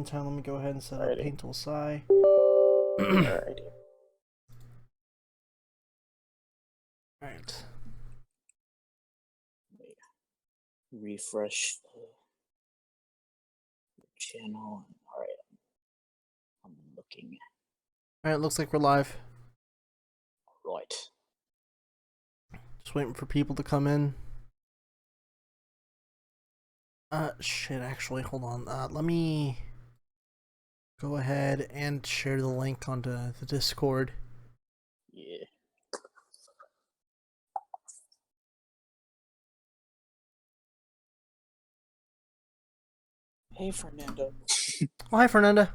meantime, let me go ahead and set up Alrighty. Paint Tool Sci. Alrighty. Alright. Refresh the channel. Alright. I'm looking. Alright, looks like we're live. Right. Just waiting for people to come in. Shit, actually, hold on. Let me go ahead and share the link onto the Discord. Yeah. Hey, Fernando. Oh, hi, Fernanda.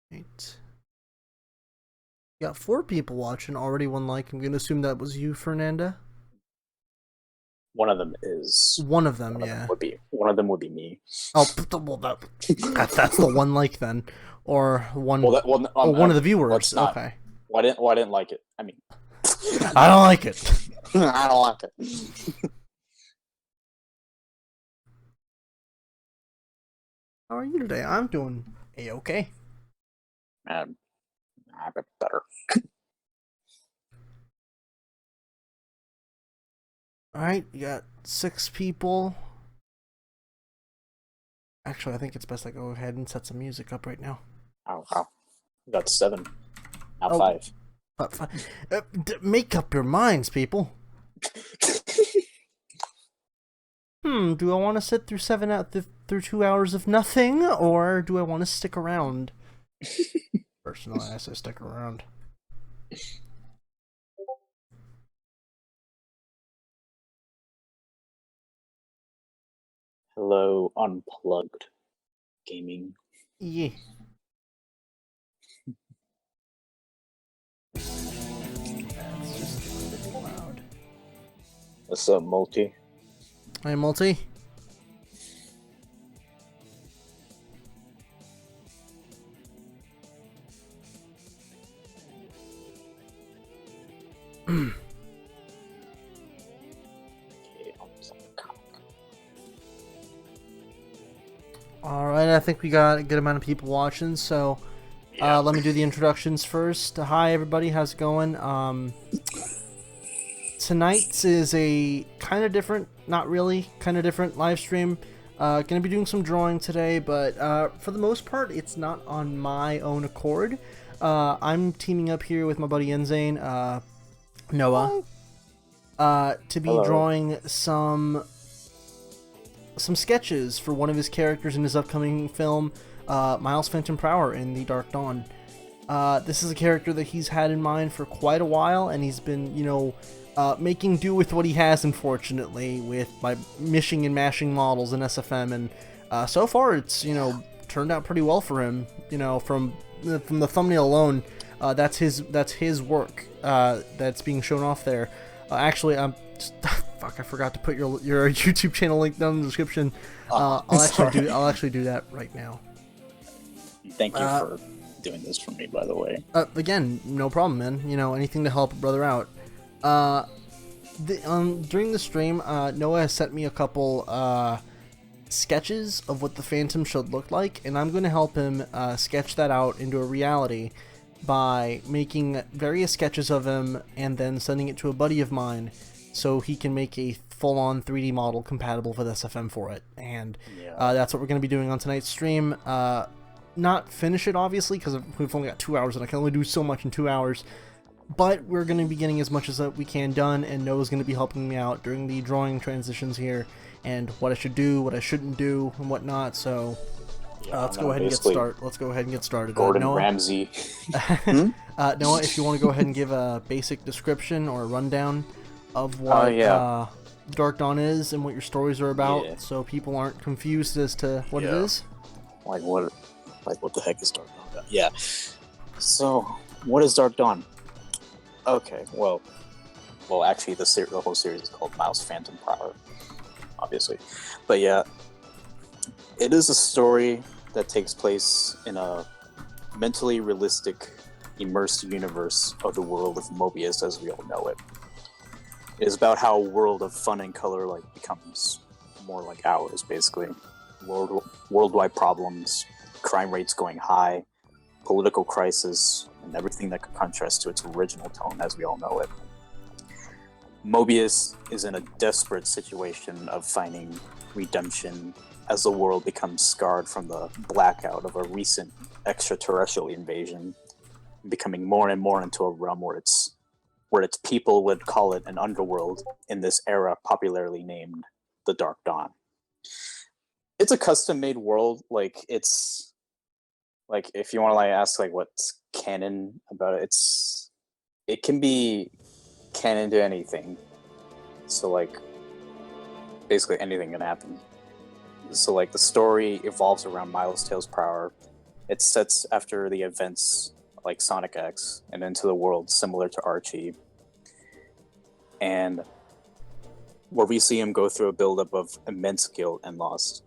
Right. Got 4 people watching, already 1 like. I'm gonna assume that was you, Fernanda. One of them is. One of them, yeah. One of them would be me. Oh, well, that's the 1 like then, or one. Well, one of the viewers. Let's not. Okay. Why didn't like it? I mean, I don't like it. I don't like it. How are you today? I'm doing a-okay. A bit better. Alright, you got 6 people. Actually, I think it's best I go ahead and set some music up right now. Oh. We got 7. Now Oh. 5. Make up your minds, people. Do I want to sit through through 2 hours of nothing, or do I want to stick around? Personally, I say stick around. Hello, Unplugged Gaming. Yeah. That's just a bit loud. What's up, Multi? Hi, Multi. Alright, I think we got a good amount of people watching, so let me do the introductions first. Hi everybody, how's it going? Tonight's is a kind of different, not really, kind of different live stream. Gonna be doing some drawing today, but for the most part, it's not on my own accord. I'm teaming up here with my buddy NZane, Noah, to be drawing some sketches for one of his characters in his upcoming film, Miles Phantom Prower in The Dark Dawn. This is a character that he's had in mind for quite a while, and he's been, making do with what he has, unfortunately, by mishing and mashing models in SFM, and so far it's, turned out pretty well for him. From the thumbnail alone, that's his work that's being shown off there. Actually, I'm fuck, I forgot to put your YouTube channel link down in the description. I'll actually do that right now. Thank you for doing this for me, by the way. Again, no problem, man. Anything to help a brother out. During the stream, Noah has sent me a couple sketches of what the Phantom should look like, and I'm going to help him sketch that out into a reality by making various sketches of him and then sending it to a buddy of mine so he can make a full-on 3D model compatible with SFM for it. And that's what we're going to be doing on tonight's stream. Not finish it, obviously, because we've only got 2 hours, and I can only do so much in 2 hours. But we're going to be getting as much as we can done, and Noah's going to be helping me out during the drawing transitions here, and what I should do, what I shouldn't do, and whatnot. So let's go ahead and get started. Gordon Noah, Ramsay. Noah, if you want to go ahead and give a basic description or a rundown of what Dark Dawn is and what your stories are about, so people aren't confused as to what it is. Like what the heck is Dark Dawn about? Yeah. So, what is Dark Dawn? Okay, well, actually, the whole series is called Miles Phantom Prower, obviously. But yeah, it is a story that takes place in a mentally realistic, immersed universe of the world of Mobius as we all know it. It is about how a world of fun and color becomes more like ours, basically. Worldwide problems, crime rates going high, political crisis, and everything that could contrast to its original tone as we all know it. Mobius is in a desperate situation of finding redemption as the world becomes scarred from the blackout of a recent extraterrestrial invasion, becoming more and more into a realm where its people would call it an underworld in this era popularly named the Dark Dawn. It's a custom-made world. It's if you want to ask what's canon about it, it can be canon to anything. So basically anything can happen. So the story evolves around Miles Tails Prower. It sets after the events like Sonic X and into the world similar to Archie. And where we see him go through a buildup of immense guilt and loss.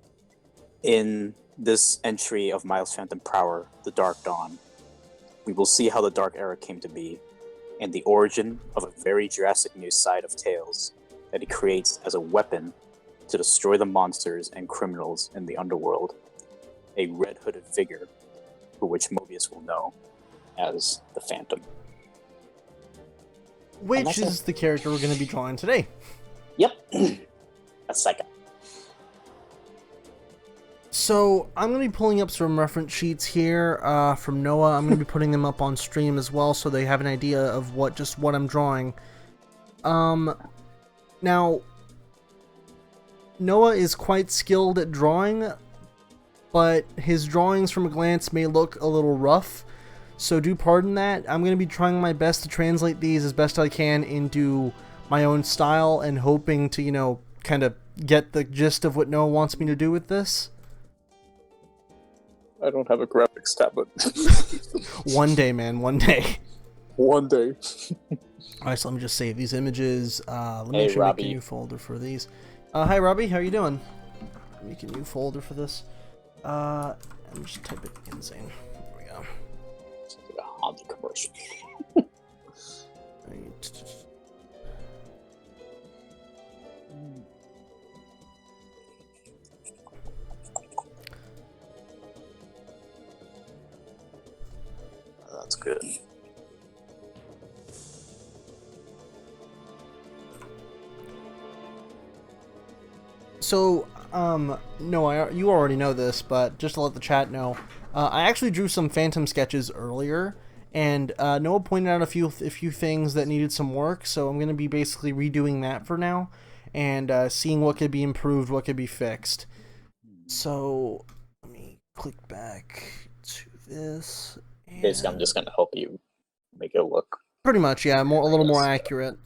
In this entry of Miles Phantom Prower, The Dark Dawn, we will see how the Dark Era came to be and the origin of a very drastic new side of Tails that he creates as a weapon to destroy the monsters and criminals in the underworld, a red-hooded figure for which Mobius will know as the Phantom. Which is the character we're going to be drawing today. Yep. A second. So I'm going to be pulling up some reference sheets here from Noah. I'm going to be putting them up on stream as well so they have an idea of what I'm drawing. Now, Noah is quite skilled at drawing, but his drawings from a glance may look a little rough, so do pardon that. I'm going to be trying my best to translate these as best I can into my own style and hoping to, kind of get the gist of what Noah wants me to do with this. I don't have a graphics tablet. One day, man, one day. One day. Alright, so let me just save these images. Let me Hey, actually Robbie. make a new folder for these. Hi, Robbie, how you doing? Make a new folder for this. And just type it in NZane. There we go. It's like a Honda commercial. Right. That's good. So, no, you already know this, but just to let the chat know, I actually drew some Phantom sketches earlier, and Noah pointed out a few things that needed some work, so I'm going to be basically redoing that for now, and seeing what could be improved, what could be fixed. So, let me click back to this. Basically, I'm just going to help you make it look. Pretty much, yeah, a little more accurate.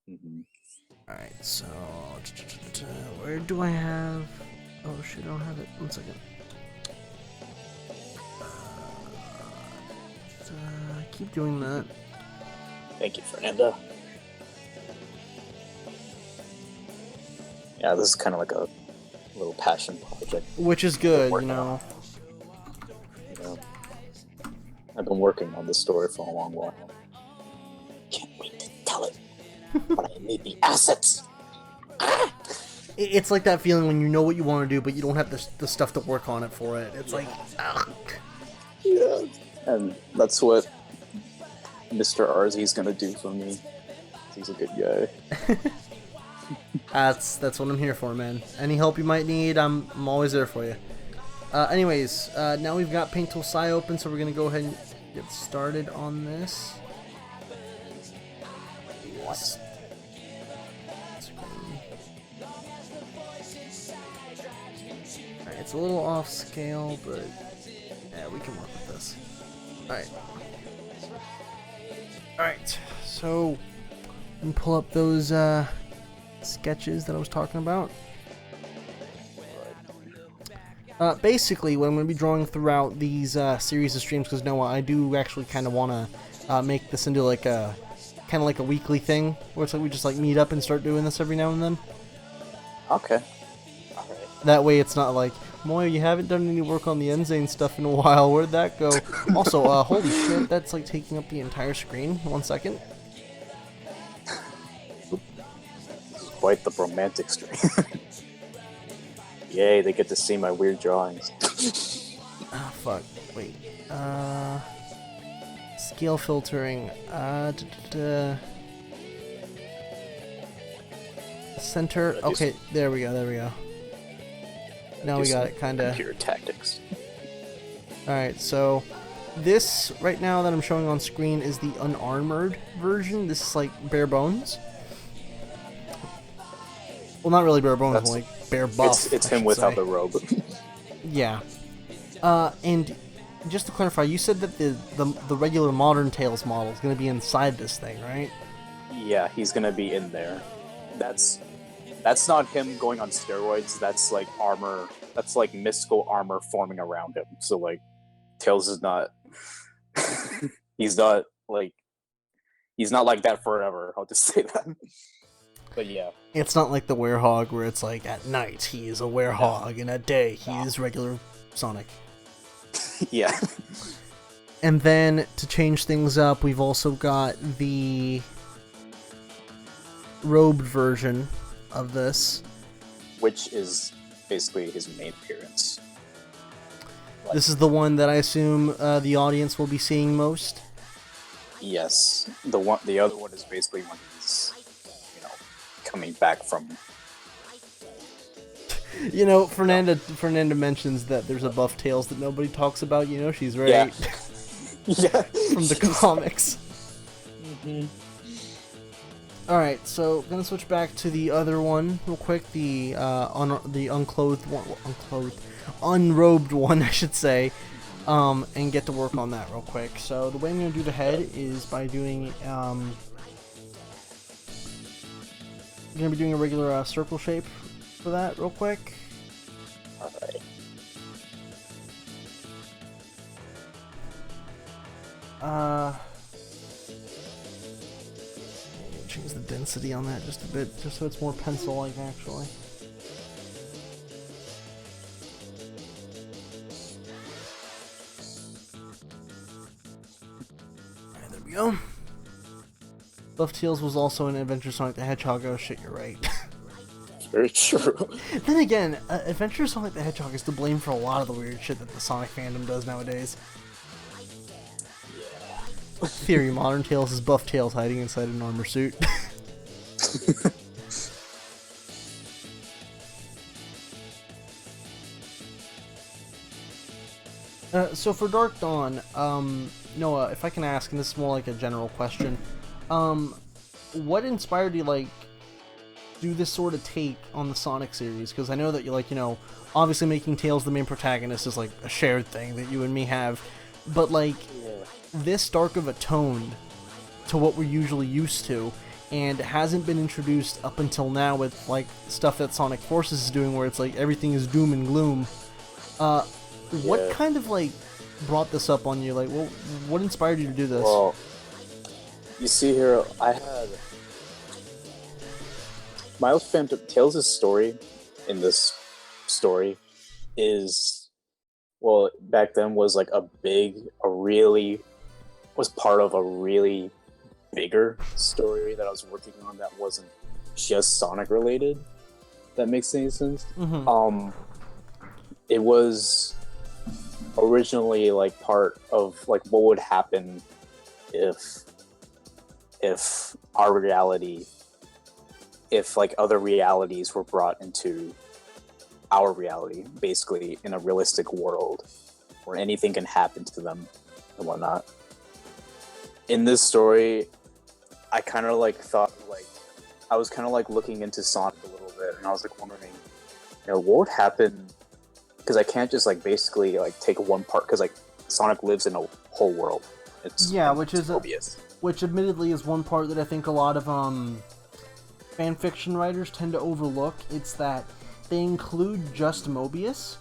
Mm-hmm. Alright, so where do I have... Oh shit, I don't have it. 1 second. Keep doing that. Thank you, Fernanda. Yeah, this is kind of like a little passion project. Which is good, you know. I've been working on this story for a long while. Can't wait to tell it. But I need the assets. It's like that feeling when you know what you want to do, but you don't have the stuff to work on it for it. It's like, ugh. Yeah. And that's what Mr. RZ is gonna do for me. He's a good guy. That's what I'm here for, man. Any help you might need, I'm always there for you. Anyways, now we've got Paint Tool Sci open, so we're gonna go ahead and get started on this. Yes. Alright, it's a little off scale, but yeah, we can work with this. Alright. Alright, so let me pull up those sketches that I was talking about. Basically, what I'm going to be drawing throughout these series of streams, because Noah, I do actually kind of want to make this into like a kind of like a weekly thing, where it's like we just like meet up and start doing this every now and then. Okay. Alright. That way, it's not like Moya, you haven't done any work on the NZane stuff in a while. Where'd that go? Also, holy shit, that's like taking up the entire screen. 1 second. Quite the romantic stream. Yay, they get to see my weird drawings. Ah, fuck. Wait. Scale filtering. Center. Okay, there we go. Now we got it, kinda. Computer tactics. Alright, so this right now that I'm showing on screen is the unarmored version. This is like bare bones. Well, not really bare bones, but like bare buff. It's him without the robe. Yeah. And just to clarify, you said that the regular modern Tails model is going to be inside this thing, right? Yeah, he's gonna be in there. That's not him going on steroids. That's like armor. That's like mystical armor forming around him. So like, Tails is not. he's not like that forever. I'll just say that. But yeah, it's not like the Werehog where it's like at night he is a Werehog and at day he is regular Sonic. Yeah. And then to change things up, we've also got the robed version of this, which is basically his main appearance. This is the one that I assume the audience will be seeing most. Yes, the other one is basically when he's, coming back from. Fernanda mentions that there's a buff Tails that nobody talks about. She's right. Yeah. Yeah. From the comics. Mm-hmm. All right, so gonna switch back to the other one real quick. The unrobed one, I should say, and get to work on that real quick. So the way I'm gonna do the head is by doing I'm gonna be doing a regular circle shape for that real quick. All right. Change the density on that just a bit, just so it's more pencil-like, actually. Alright, there we go. Buff Tails was also in Adventure Sonic the Hedgehog. Oh shit, you're right. It's very true. Then again, Adventure Sonic the Hedgehog is to blame for a lot of the weird shit that the Sonic fandom does nowadays. Theory, modern Tails is buff Tails hiding inside an armor suit. So for Dark Dawn, Noah, if I can ask, and this is more like a general question, what inspired you, do this sort of take on the Sonic series? Because I know that you obviously making Tails the main protagonist is like a shared thing that you and me have, but this dark of a tone to what we're usually used to, and hasn't been introduced up until now with stuff that Sonic Forces is doing, where it's everything is doom and gloom. What kind of brought this up on you? What inspired you to do this? Well, you see here, I had Miles Phantom Tails' story in this story is, well, back then was was part of a really bigger story that I was working on that wasn't just Sonic related. If that makes any sense. Mm-hmm. It was originally part of what would happen if our reality, if other realities were brought into our reality, basically in a realistic world where anything can happen to them and whatnot. In this story, I kind of thought I was kind of looking into Sonic a little bit, and I was wondering, what would happen? Because I can't just basically take one part, because Sonic lives in a whole world. Which admittedly is one part that I think a lot of fan fiction writers tend to overlook. It's that they include just Mobius,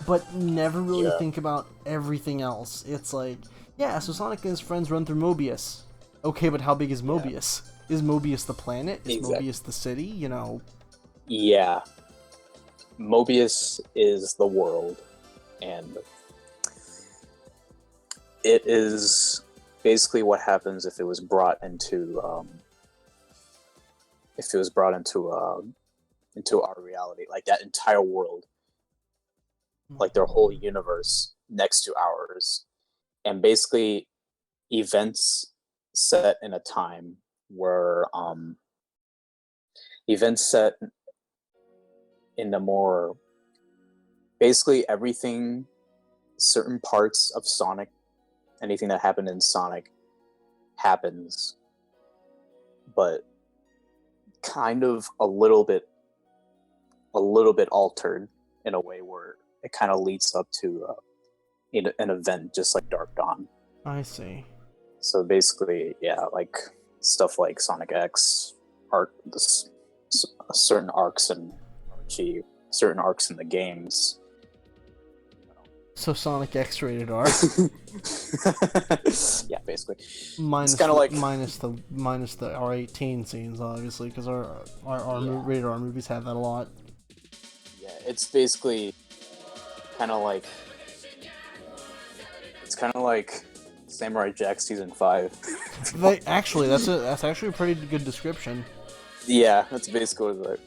but never really think about everything else. It's so Sonic and his friends run through Mobius. Okay, but how big is Mobius? Is Mobius the planet? Is Mobius the city? Yeah. Mobius is the world, and it is basically what happens if it was brought into into our reality, like that entire world, like their whole universe next to ours, and basically events set in a time where events set in a more basically everything, certain parts of Sonic, anything that happened in Sonic happens, but kind of a little bit altered in a way where it kind of leads up to an event just like Dark Dawn. I see. So basically, yeah, like stuff like Sonic X, certain arcs and certain arcs in the games. So Sonic X rated R. Yeah, basically. Minus it's kind of like minus the R18 scenes, obviously, because our rated R movies have that a lot. Yeah, it's basically kind of like Samurai Jack season 5. That's actually a pretty good description. Yeah, that's basically what it's like.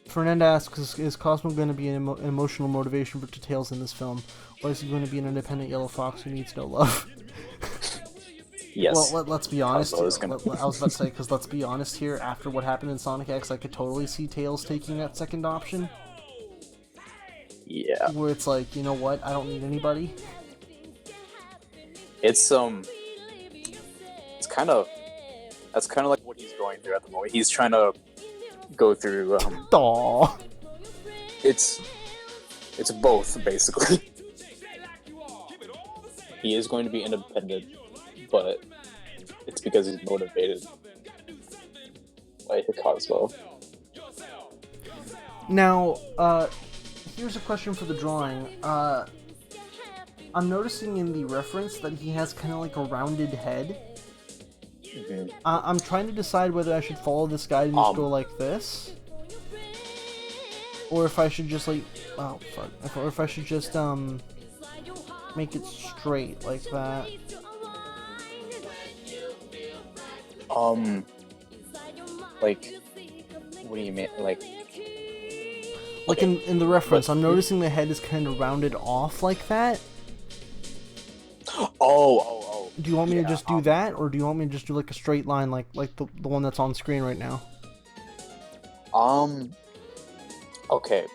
Fernanda asks, is Cosmo going to be an emotional motivation for Tails in this film, or is he going to be an independent yellow fox who needs no love? Yes. Well, let's be honest. I was about to say, because let's be honest here, after what happened in Sonic X, I could totally see Tails taking that second option. Yeah. Where it's like, you know what, I don't need anybody. It's kind of like what he's going through at the moment. He's trying to go through Aww. It's both, basically. He is going to be independent, but it's because he's motivated by Cosmo. Now, here's a question for the drawing. I'm noticing in the reference that he has kind of like a rounded head. Mm-hmm. I'm trying to decide whether I should follow this guide and just go like this, or if I should just like, or if I should just make it straight like that. Like, what do you mean? Like in the reference, I'm noticing the head is kind of rounded off like that. Oh. Do you want me to just do that, or do you want me to just do like a straight line like the one that's on screen right now? Okay.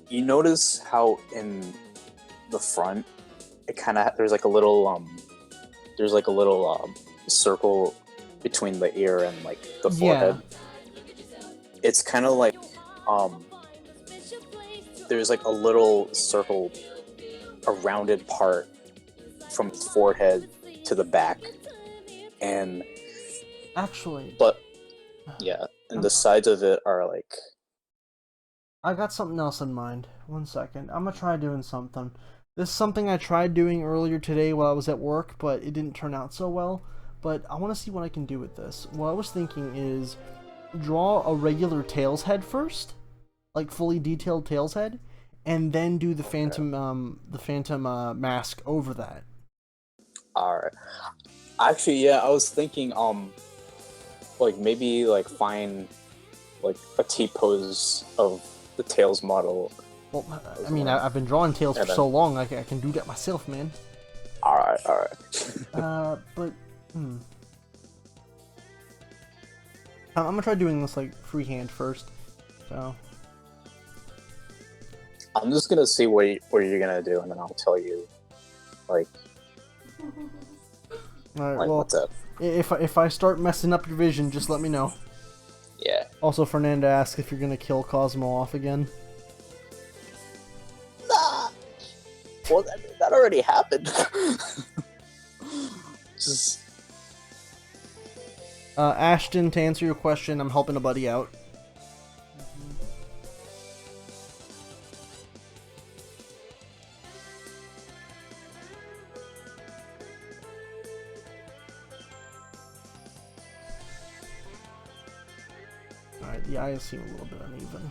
You notice how in the front, it kind of there's like a little circle between the ear and like the forehead. Yeah. It's kind of like there's like a little circle, a rounded part from his forehead to the back, and but yeah, and the sides of it are like. I got something else in mind. 1 second. I'm gonna try doing something. This is something I tried doing earlier today while I was at work, but it didn't turn out so well. But I want to see what I can do with this. What I was thinking is draw a regular Tails head first, like fully detailed Tails head, and then do the Phantom mask over that. Alright. Actually, yeah, I was thinking, like maybe like find like a T-pose of the Tails model. Well, I mean, I've been drawing Tails for so long, I can do that myself, man. Alright. But, I'm gonna try doing this like freehand first, so. I'm just gonna see what you're gonna do, and then I'll tell you, like. Alright, like, well, what's up? If I start messing up your vision, just let me know. Yeah. Also, Fernanda asks if you're gonna kill Cosmo off again. Nah. Well, that already happened. Just. Ashton, to answer your question, I'm helping a buddy out. Alright, the eyes seem a little bit uneven.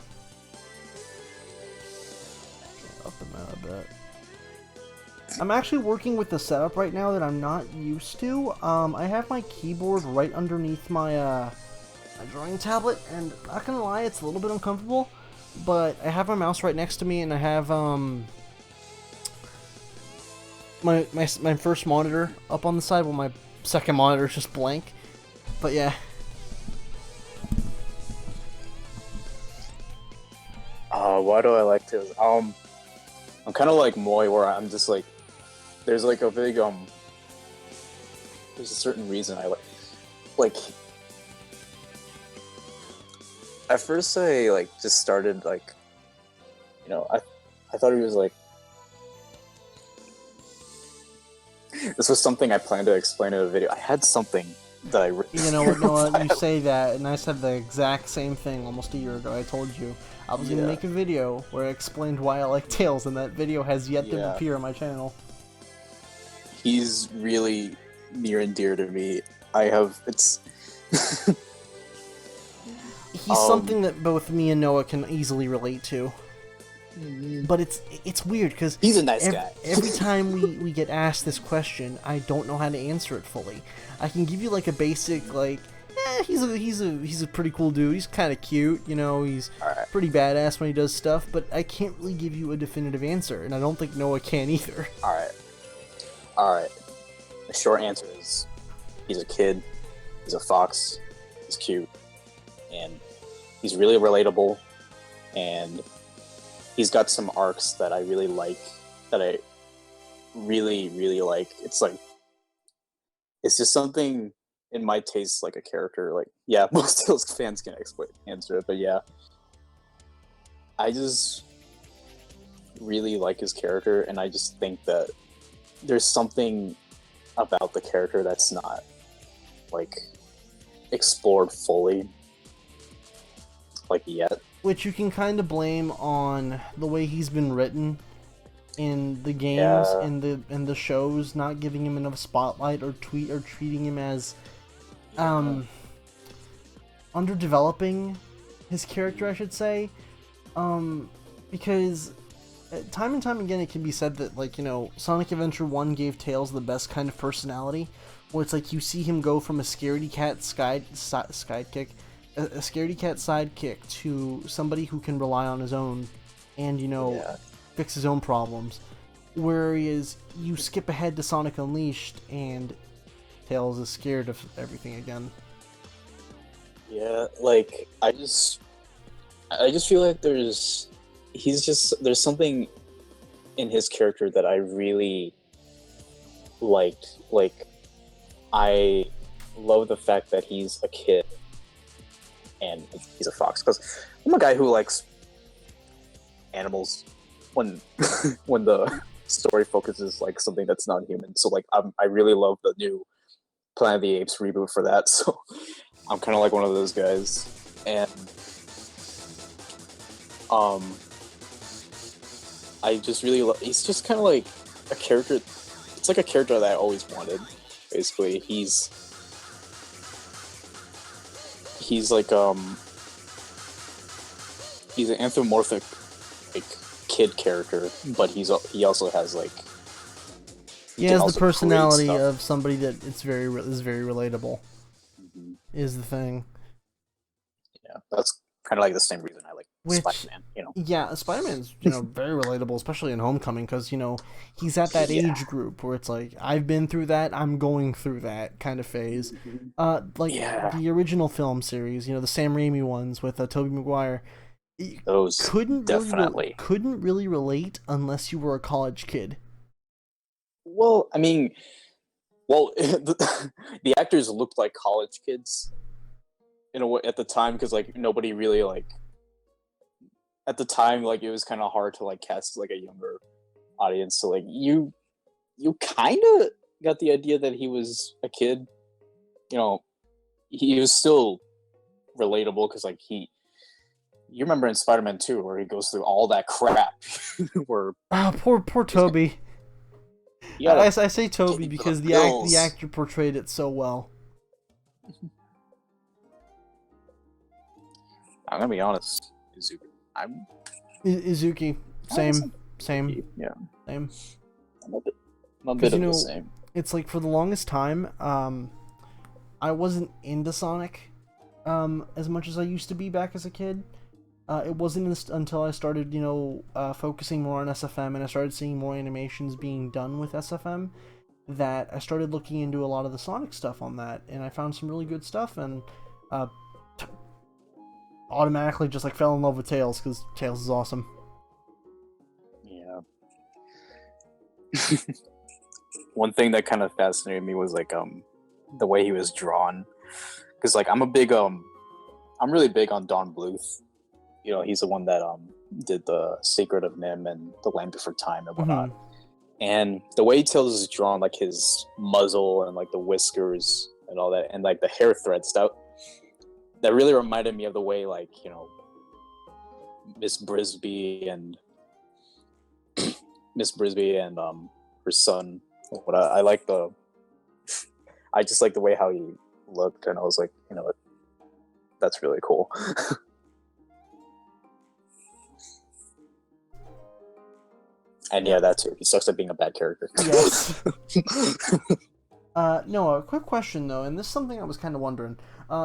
soften that a bit. I'm actually working with the setup right now that I'm not used to. I have my keyboard right underneath my drawing tablet, and not gonna lie, it's a little bit uncomfortable, but I have my mouse right next to me, and I have my first monitor up on the side while my second monitor is just blank. But yeah. Why do I like to? I'm kind of like Moy, where I'm just like, there's like a big there's a certain reason I like. At first, I like just started like, I thought it was like, this was something I planned to explain in a video. I had something that I You know what, Noah, you say that, and I said the exact same thing almost a year ago. I told you I was going to make a video where I explained why I like Tails, and that video has yet to appear on my channel. He's really near and dear to me. He's something that both me and Noah can easily relate to. But it's weird, because he's a nice guy. Every time we get asked this question, I don't know how to answer it fully. I can give you like a basic, like, he's a pretty cool dude. He's kind of cute, he's pretty badass when he does stuff, but I can't really give you a definitive answer, and I don't think Noah can either. Alright. The short answer is, he's a kid, he's a fox, he's cute, and he's really relatable, and he's got some arcs that I really like, that I really, really like. It's like, it's just something in my taste, like a character, like, yeah, most of those fans can answer it, but yeah. I just really like his character, and I just think that there's something about the character that's not, like, explored fully, like, yet. Which you can kind of blame on the way he's been written in the games, in the shows, not giving him enough spotlight, or treating him as underdeveloping his character, I should say, because time and time again it can be said that, like, Sonic Adventure 1 gave Tails the best kind of personality, where it's like you see him go from a scaredy cat sidekick to somebody who can rely on his own and, fix his own problems. Whereas you skip ahead to Sonic Unleashed and Tails is scared of everything again. Yeah, like, I just feel like there's something in his character that I really liked. Like, I love the fact that he's a kid and he's a fox, because I'm a guy who likes animals when when the story focuses like something that's not human. So like I really love the new Planet of the Apes reboot for that. So I'm kind of like one of those guys, and I just really he's just kind of like a character. It's like a character that I always wanted. Basically, he's like he's an anthropomorphic like kid character, but he also has like he has the personality of somebody that is very relatable. Mm-hmm. Is the thing. Yeah, that's kind of like the same reason I like Spider-Man. Yeah, Spider-Man's very relatable, especially in Homecoming, because he's at that age group where it's like, I've been through that, I'm going through that kind of phase. The original film series, the Sam Raimi ones with Tobey Maguire. Those couldn't really relate unless you were a college kid. Well, I mean, the actors looked like college kids in a way at the time, because like nobody really like at the time, like it was kind of hard to like cast like a younger audience. So like you kind of got the idea that he was a kid. He was still relatable, because like you remember in Spider-Man 2 where he goes through all that crap. Where poor Toby. I say Toby because the actor portrayed it so well. I'm gonna be honest, Izuki, same. Same. Yeah. Same. I'm a bit of you know, the same. It's like for the longest time, I wasn't into Sonic as much as I used to be back as a kid. It wasn't until I started, focusing more on SFM and I started seeing more animations being done with SFM that I started looking into a lot of the Sonic stuff on that, and I found some really good stuff, and uh, automatically just like fell in love with Tails because Tails is awesome. Yeah. One thing that kind of fascinated me was like the way he was drawn, because like I'm really big on Don Bluth. You know, he's the one that did the Secret of Nim and The Land Before Time and whatnot. Mm-hmm. And the way Tails is drawn, like his muzzle and like the whiskers and all that, and like the hair thread stuff, that really reminded me of the way like, you know, Miss Brisby and her son. But I like I just like the way how he looked, and I was like, you know, that's really cool. And yeah, that too. He sucks at being a bad character. Yes. No, a quick question though, and this is something I was kind of wondering.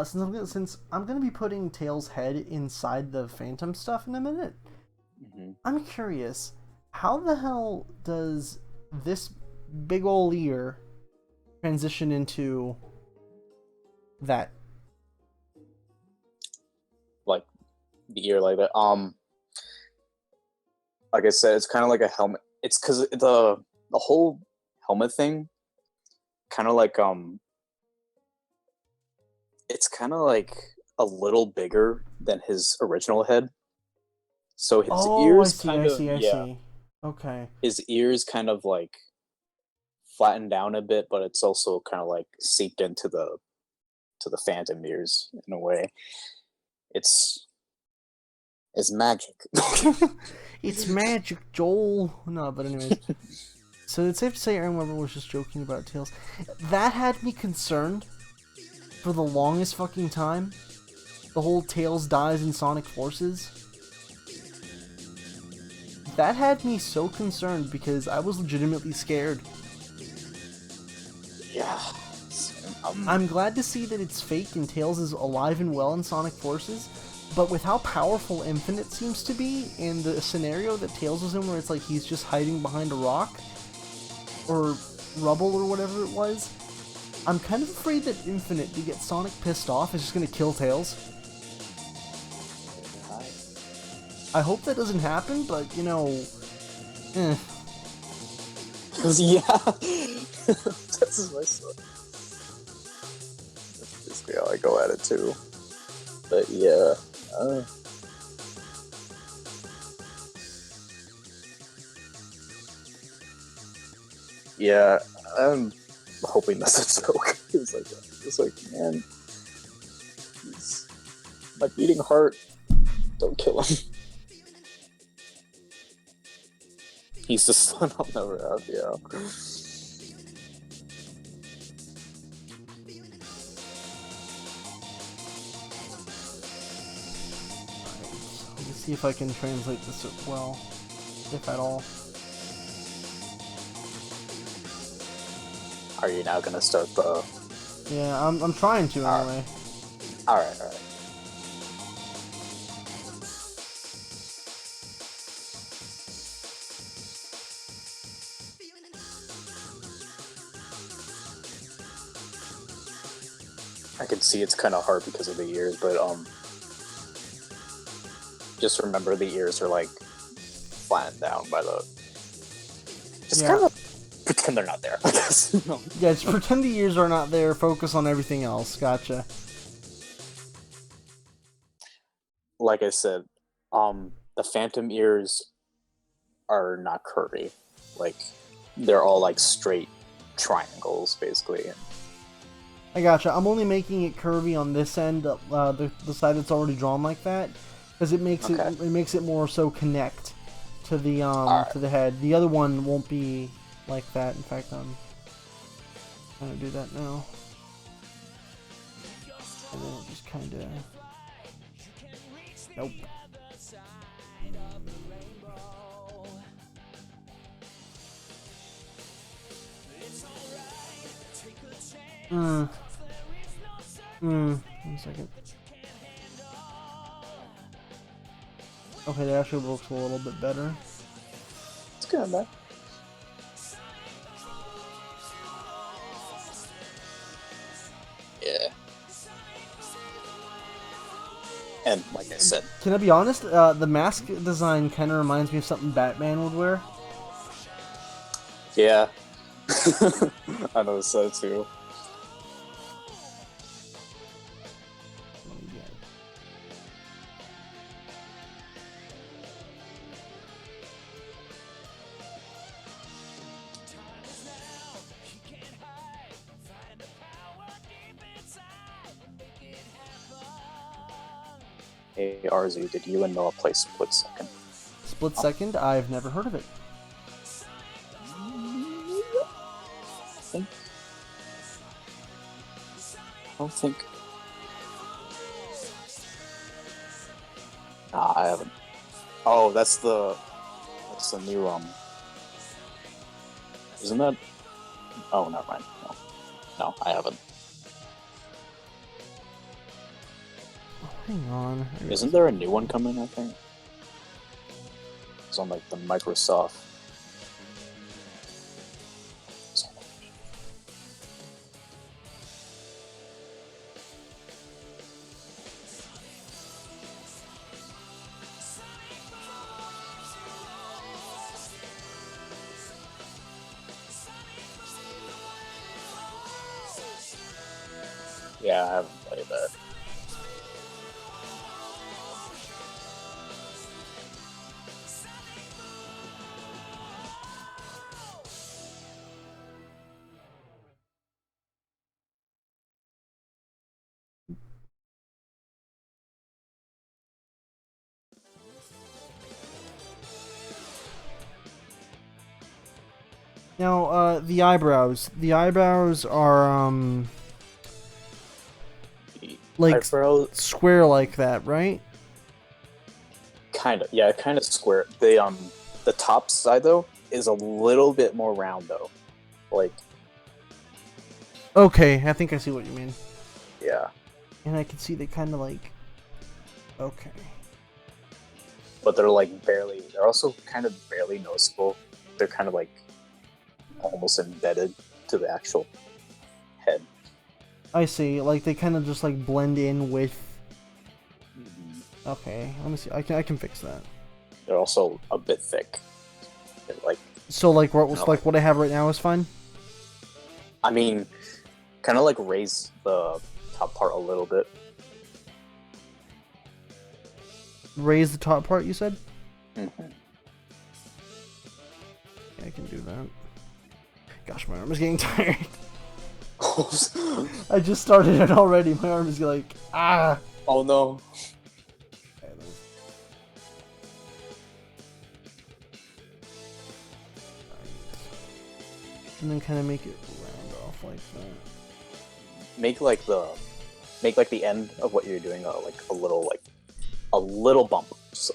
Since I'm gonna be putting Tails' head inside the Phantom stuff in a minute, I'm curious, how the hell does this big ol' ear transition into that? Like the ear, like that. Like I said, it's kind of like a helmet. It's because the whole helmet thing, kind of like it's kind of like a little bigger than his original head. So his ears I kind of see. Okay. his ears kind of like flattened down a bit, but it's also kind of like seeped into the phantom ears in a way. It's magic. It's magic, Joel. No, but anyways. So it's safe to say Aaron Weber was just joking about Tails. That had me concerned for the longest fucking time. The whole Tails dies in Sonic Forces. That had me so concerned because I was legitimately scared. Yeah. I'm glad to see that it's fake and Tails is alive and well in Sonic Forces, but with how powerful Infinite seems to be, and the scenario that Tails is in where it's like he's just hiding behind a rock, or rubble or whatever it was, I'm kind of afraid that Infinite, to get Sonic pissed off, is just gonna kill Tails. I hope that doesn't happen, but, you know, yeah. That's my son. That's basically how I go at it too. But yeah. Yeah, I'm hoping that's a joke. It's like, man, he's my beating heart. Don't kill him. He's the son I'll never have. Yeah. let me see if I can translate this well, if at all. Are you now gonna start the? Yeah, I'm trying to anyway. All right. I can see it's kind of hard because of the ears, but just remember the ears are like flattened down by the. Just kind of pretend they're not there. I guess. Yeah, just pretend the ears are not there. Focus on everything else. Gotcha. Like I said, the phantom ears are not curvy. Like they're all like straight triangles, basically. I gotcha. I'm only making it curvy on this end, the side that's already drawn like that, because it makes it makes it more so connect to the to the head. The other one won't be like that. In fact, I'm gonna do that now, and then it just kind of nope. Hmm. Hmm. 1 second. Okay, that actually looks a little bit better. It's good, man. Yeah. And like I said, Can I be honest? The mask design kind of reminds me of something Batman would wear. yeah. I noticed that too. Hey RZ, did you and Noah play Split Second? Split Second? I've never heard of it. I don't think. Nah, I haven't. Oh, that's the new Isn't that? Oh, never mind. No, I haven't. Hang on. Isn't there a new one coming? I think it's on like the Microsoft. Yeah, I haven't played that. Now, the eyebrows. The eyebrows are, like, square like that, right? Kind of, yeah, kind of square. The top side though is a little bit more round though, like. Okay, I think I see what you mean. Yeah. And I can see they kind of like. Okay. But they're like barely. They're also kind of barely noticeable. They're kind of like almost embedded to the actual head. I see. Like they kind of just like blend in with. Okay, let me see. I can fix that. They're also a bit thick. They're like. So like what was like what I have right now is fine. I mean, kind of like raise the top part a little bit. Raise the top part, you said? Mm-hmm. Yeah, I can do that. Gosh, my arm is getting tired. I just started it already. My arm is like, ah. Oh no. And then kind of make it round off like that. Make like the end of what you're doing like a little bump. So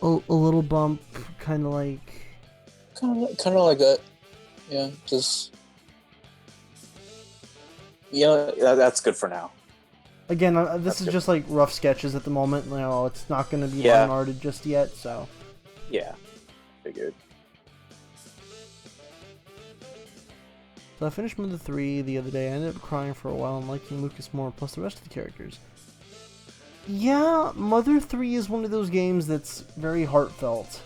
A little bump, kind of like like that. Yeah, just that's good for now. Again, this is just like rough sketches at the moment. You know, it's not going to be line arted just yet, so. Yeah, figured. So I finished Mother 3 the other day. I ended up crying for a while and liking Lucas more, plus the rest of the characters. Yeah, Mother 3 is one of those games that's very heartfelt.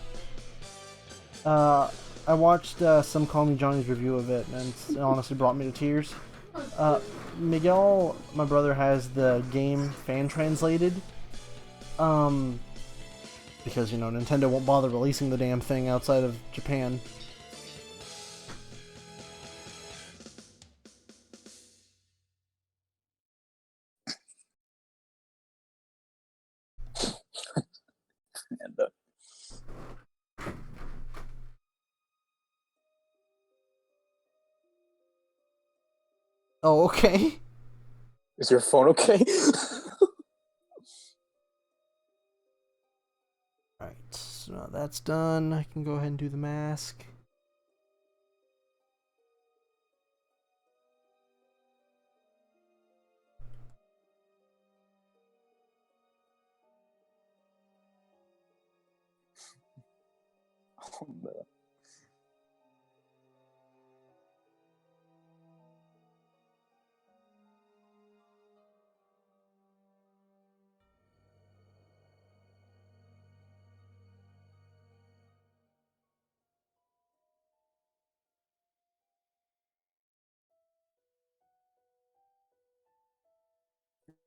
I watched some Call Me Johnny's review of it, and it honestly brought me to tears. Miguel, my brother, has the game fan translated. Because, you know, Nintendo won't bother releasing the damn thing outside of Japan. And Oh, okay. is your phone okay? Alright, so now that's done. I can go ahead and do the mask.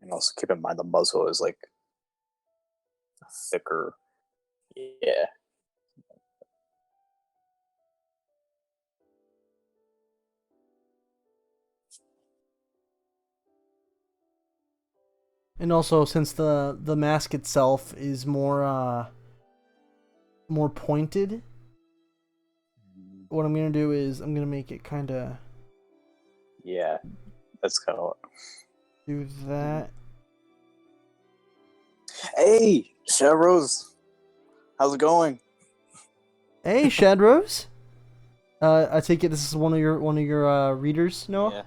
And also keep in mind the muzzle is like thicker. Yeah. And also, since the mask itself is more pointed, what I'm gonna do is I'm gonna make it kind of. Yeah, that's kind of. Do that. Hey, Chevros, how's it going? Hey, Shadrose. I take it this is one of your readers, Noah. Yeah. Yep.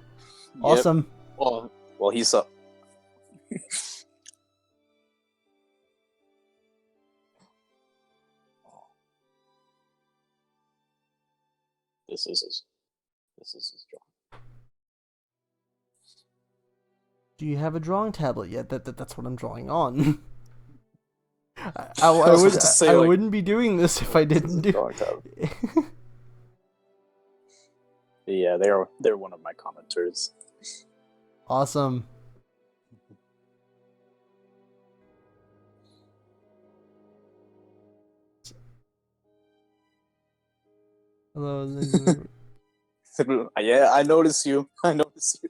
Awesome. Well, he's up. This is his drawing. Do you have a drawing tablet yet? That's what I'm drawing on. I wouldn't be doing this if I didn't do. Yeah, they're one of my commenters. Awesome. Hello. Yeah, I notice you. I notice you.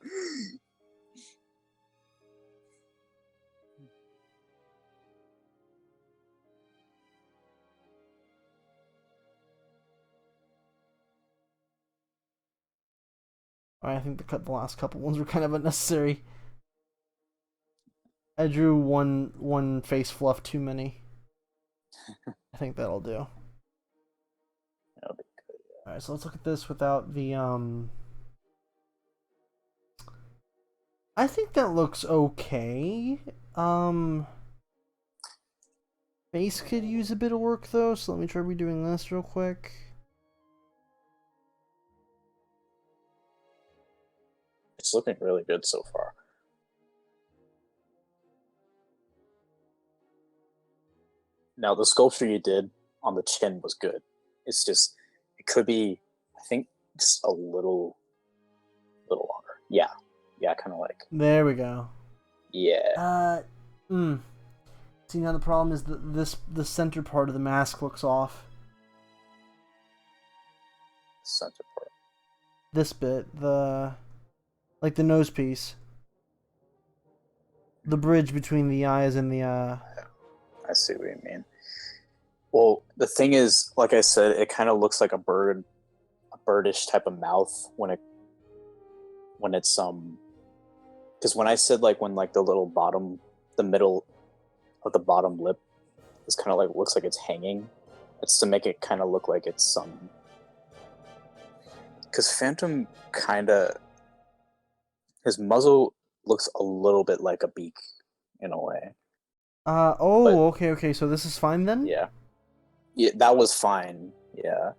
I think the last couple ones were kind of unnecessary. I drew one face fluff too many. I think that'll do. That'll be good, yeah. All right, so let's look at this without the I think that looks okay. Face could use a bit of work though, so let me try redoing this real quick. It's looking really good so far. Now, the sculpture you did on the chin was good. It's just, it could be, I think, just a little longer. Yeah, kind of like. There we go. Yeah. See, now the problem is that the center part of the mask looks off. Center part. This bit, like the nose piece. The bridge between the eyes and the I see what you mean. Well, the thing is, like I said, it kind of looks like a birdish type of mouth when it's because when I said like when like the middle of the bottom lip is kind of like looks like it's hanging, it's to make it kind of look like it's some. Because Phantom his muzzle looks a little bit like a beak in a way. Okay, so this is fine then? Yeah, that was fine. Yeah.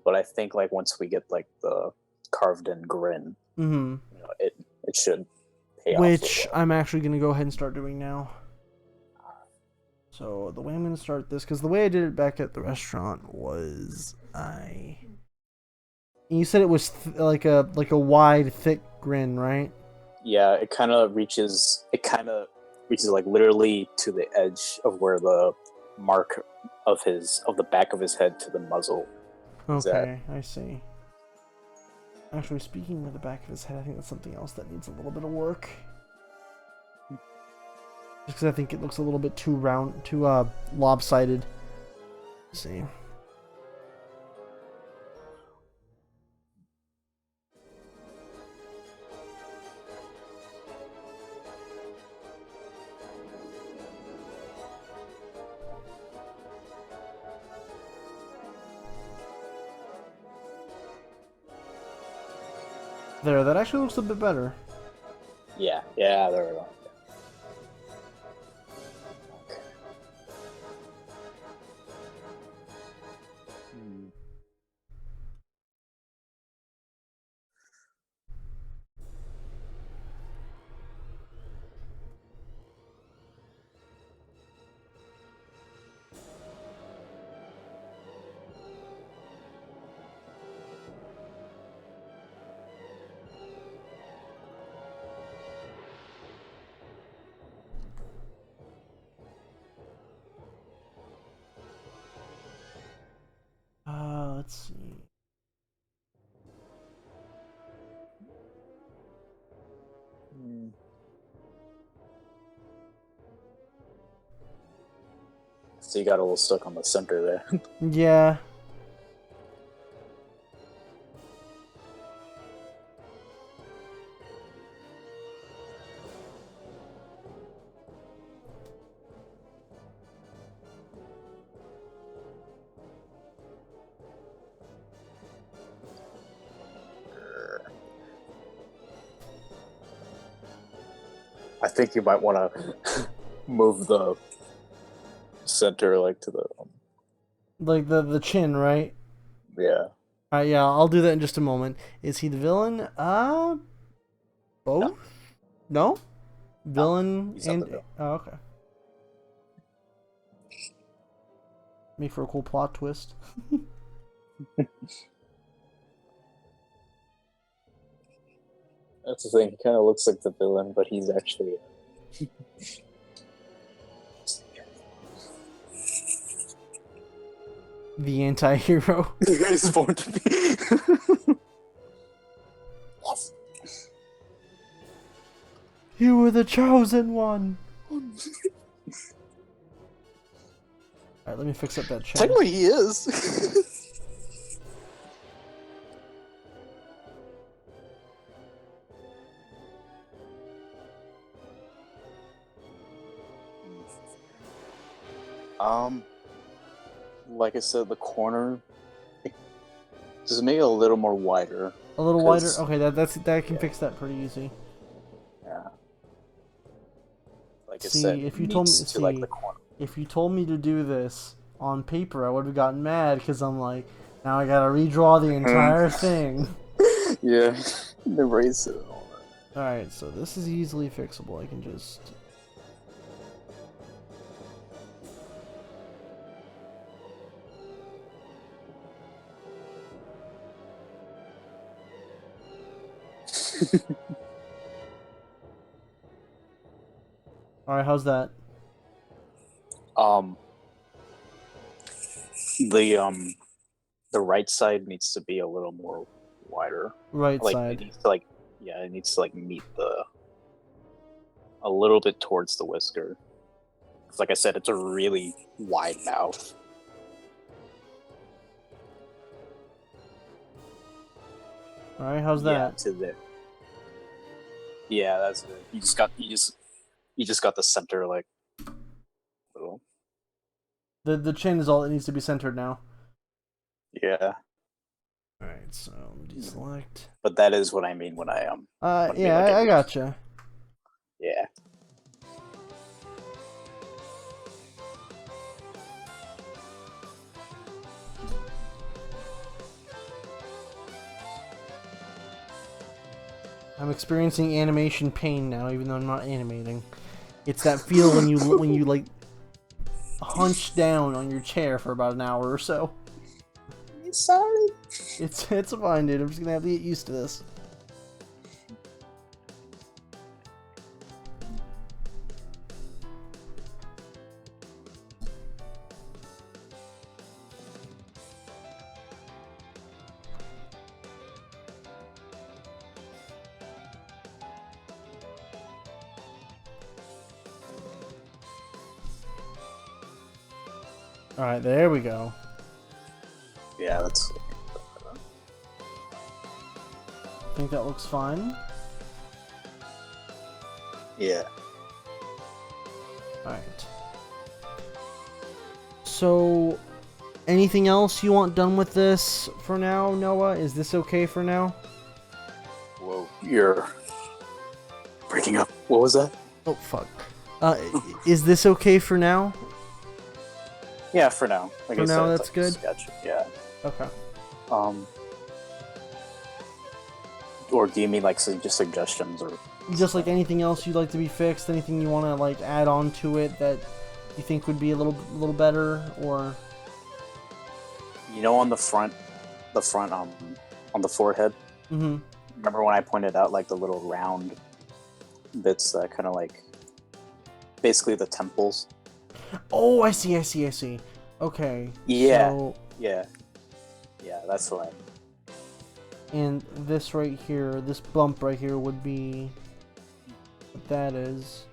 But I think like once we get like the carved in grin, it should pay off. Which I'm actually gonna go ahead and start doing now. So the way I'm gonna start this, because the way I did it back at the restaurant was you said it was like a wide, thick grin, right? Yeah, it kind of reaches like literally to the edge of where the mark of the back of his head to the muzzle. Okay, I see. Actually, speaking of the back of his head, I think that's something else that needs a little bit of work. Just because I think it looks a little bit too lopsided. Let's see. There, that actually looks a bit better. Yeah, there we go. So you got a little stuck on the center there. Yeah. I think you might want to move the center like to the Like the chin, right? yeah. Alright, yeah, I'll do that in just a moment. Is he the villain? Both? No? Villain he's not the and... villain. Oh, okay. Make for a cool plot twist. That's the thing. He kind of looks like the villain, but he's actually The anti-hero. he's born to be. Yes. You were the chosen one! Alright, let me fix up that chin. Technically, he is. Like I said, the corner. Just make it a little more wider. A little wider? Okay, that can fix that pretty easy. Yeah. Like I See, said, if you told me, to like the corner. if you told me to do this on paper, I would have gotten mad because I'm like, now I gotta redraw the entire thing. Yeah, erase it and all that. Alright, so this is easily fixable. I can just... Alright, how's that? The right side needs to be a little more wider. Right Like side. it needs to it needs to like meet a little bit towards the whisker. 'Cause like I said, it's a really wide mouth. Alright, how's Yeah, that? to there. Yeah, that's good. You just got the center like little. The chin is all that needs to be centered now. Yeah. Alright, so deselect. But that is what I mean when I Yeah, I gotcha. Yeah. I'm experiencing animation pain now, even though I'm not animating. It's that feel when you like hunch down on your chair for about an hour or so. Sorry. It's fine, dude. I'm just gonna have to get used to this. Alright, there we go. Yeah, that's. I think that looks fine. Yeah. Alright. So, anything else you want done with this for now, Noah? Is this okay for now? Whoa, you're breaking up. What was that? Oh, fuck. Is this okay for now? Yeah, for now. Like For I now, said, that's it's like good? Sketch. Yeah. Okay. Or do you mean like just suggestions or? Just like anything else you'd like to be fixed, anything you want to like add on to it that you think would be a little better, or You know, on the front, on the forehead. mm-hmm. Remember when I pointed out like the little round bits that kind of like, basically the temples. Oh, I see. Okay. Yeah. So, Yeah, that's what and this right here, this bump right here would be what that is.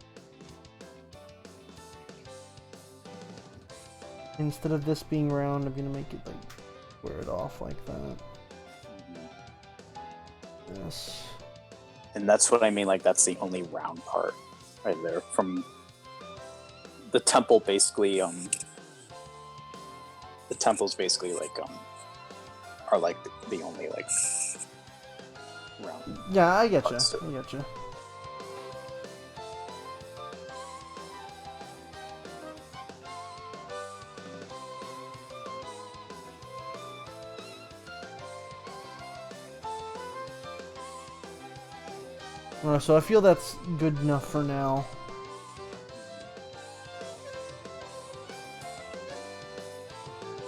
Instead of this being round, I'm gonna make it like square it off like that. Yes. And that's what I mean, like that's the only round part right there. From the temple basically, the temples basically like are like the only like round. Yeah, I get you. I get you. So I feel that's good enough for now.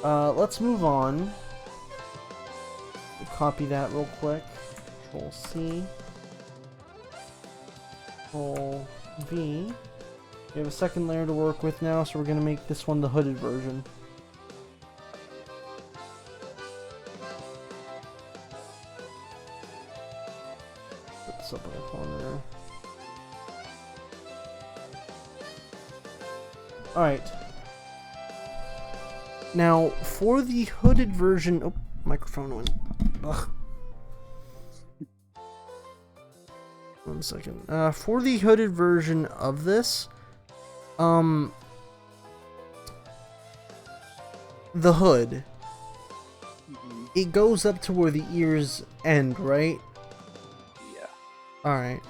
Let's move on. Copy that real quick. Control C. Control V. We have a second layer to work with now, so we're going to make this one the hooded version. Put this up in the corner. Alright. Now, for the hooded version... Oh, microphone went... Ugh. 1 second. For the hooded version of this, the hood, it goes up to where the ears end, right? Yeah. Alright.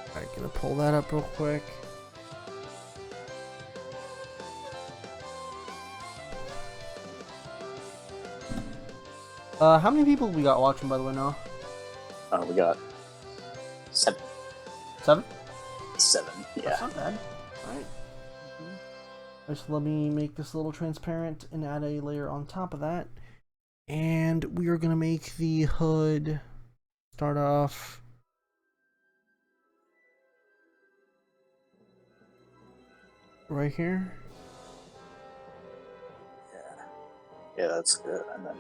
Alright, gonna pull that up real quick. How many people we got watching, by the way, now? We got 7. 7? 7, yeah. That's not bad. Alright. Just let me make this a little transparent and add a layer on top of that. And we are going to make the hood start off right here. Yeah. Yeah, that's good. And then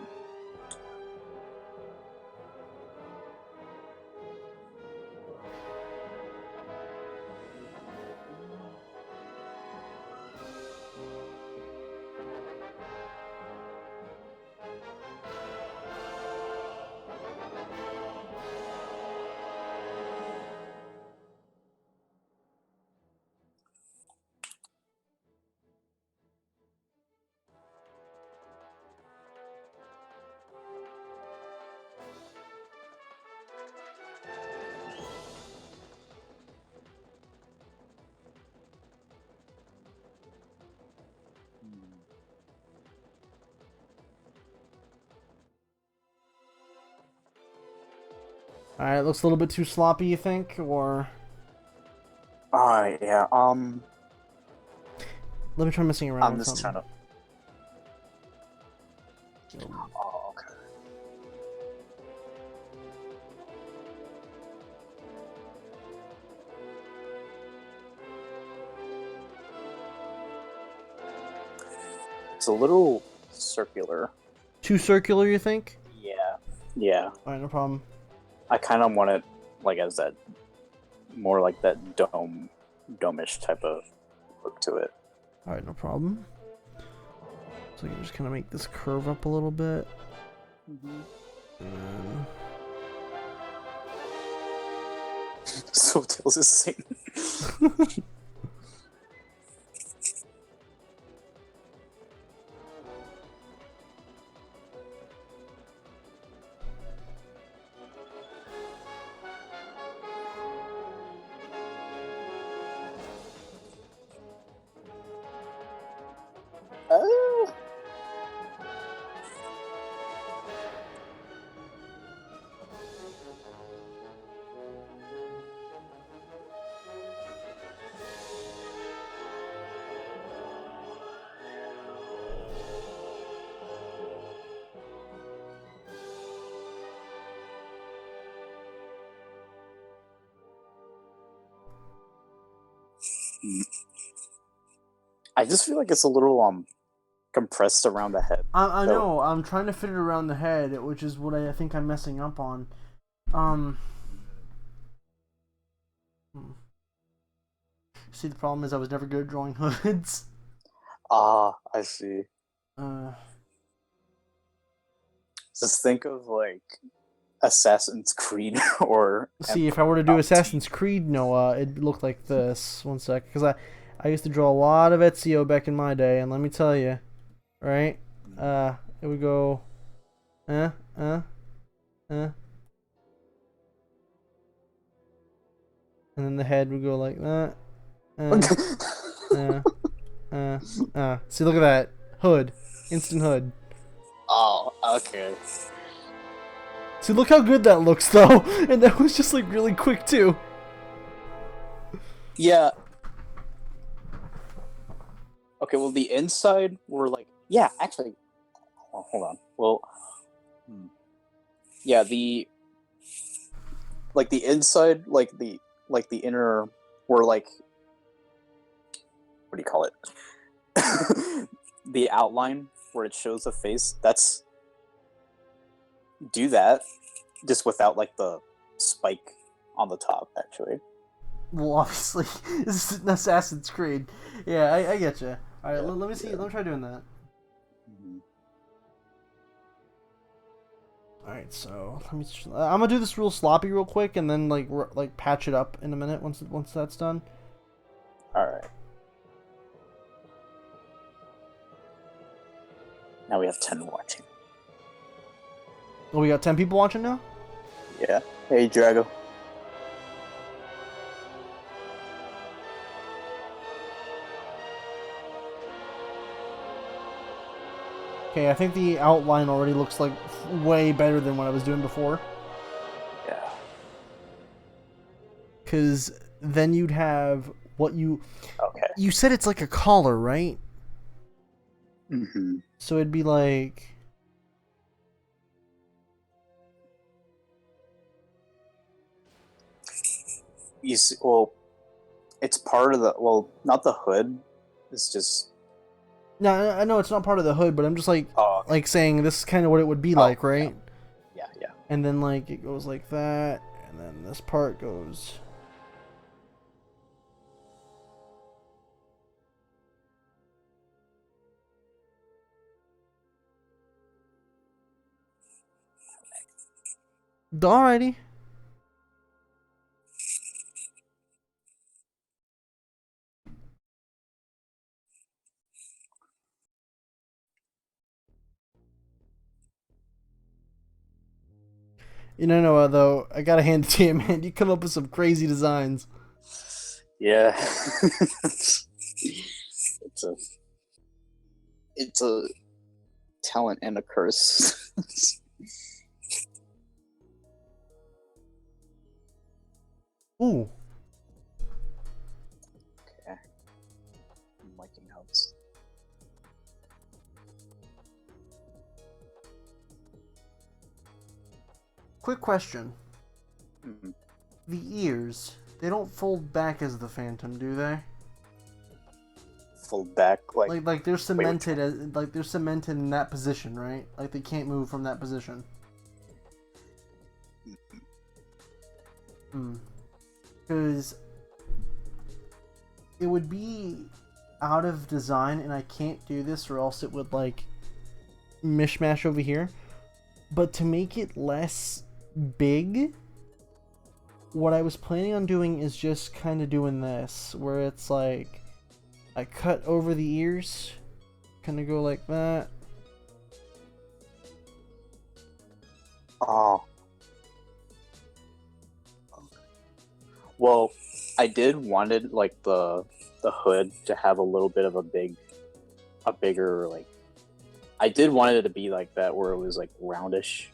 Alright, looks a little bit too sloppy, you think? Or... yeah, let me try messing around I'm with just something. trying to... Oh, okay. It's a little circular. Too circular, you think? Yeah. Yeah. Alright, no problem. I kind of want it like as that, more like that dome-ish type of look to it. Alright, no problem. So you just kind of make this curve up a little bit. And then... So Tails is singing. Oh. I just feel like it's a little compressed around the head. I know, I'm trying to fit it around the head, which is what I think I'm messing up on. See, the problem is I was never good at drawing hoods. Ah, I see. Uh, Just think of like Assassin's Creed or See, if I Emperor were to do Palpatine. Assassin's Creed Noah, it'd look like this. One sec, because I used to draw a lot of Ezio back in my day, and let me tell you, right? It would go, uh, uh, uh, and then the head would go like that, uh, uh, See, look at that hood, instant hood. Oh, okay. See, look how good that looks though, and that was just like really quick too. Yeah. Okay, well, the inside were like, yeah, actually, oh, hold on. Well, yeah, the inside, like the inner were like, what do you call it? The outline where it shows the face. That's do that, just without like the spike on the top. Actually, Well, obviously, this is an Assassin's Creed. Yeah, I get you. All right, yeah, let me see. yeah. Let me try doing that. Mm-hmm. All right, so let me. I'm gonna do this real sloppy, real quick, and then like patch it up in a minute once that's done. All right. Now we have 10 watching. Oh, we got 10 people watching now. Yeah. Hey, Drago. Okay, I think the outline already looks like way better than what I was doing before. Yeah. Because then you'd have what you. Okay. You said it's like a collar, right? Mm-hmm. So it'd be like. You see, well, it's part of the not the hood. It's just No, I know it's not part of the hood, but I'm just like okay. saying this is kind of what it would be like, right? Yeah, yeah. And then like it goes like that, and then this part goes. Alrighty. You know, Noah, though, I gotta hand it to you, man. You come up with some crazy designs. Yeah. it's a talent and a curse. Ooh. Okay. I'm liking how this. Quick question. Mm-hmm. The ears, they don't fold back as the Phantom, do they? Fold back Like they're cemented they're cemented in that position, right? Like they can't move from that position. Because it would be out of design, and I can't do this, or else it would like mishmash over here. But to make it less big, what I was planning on doing is just kind of doing this, where it's like I cut over the ears, kind of go like that. Oh. Well, I did wanted like the hood to have a little bit of a bigger like. I did want it to be like that, where it was like roundish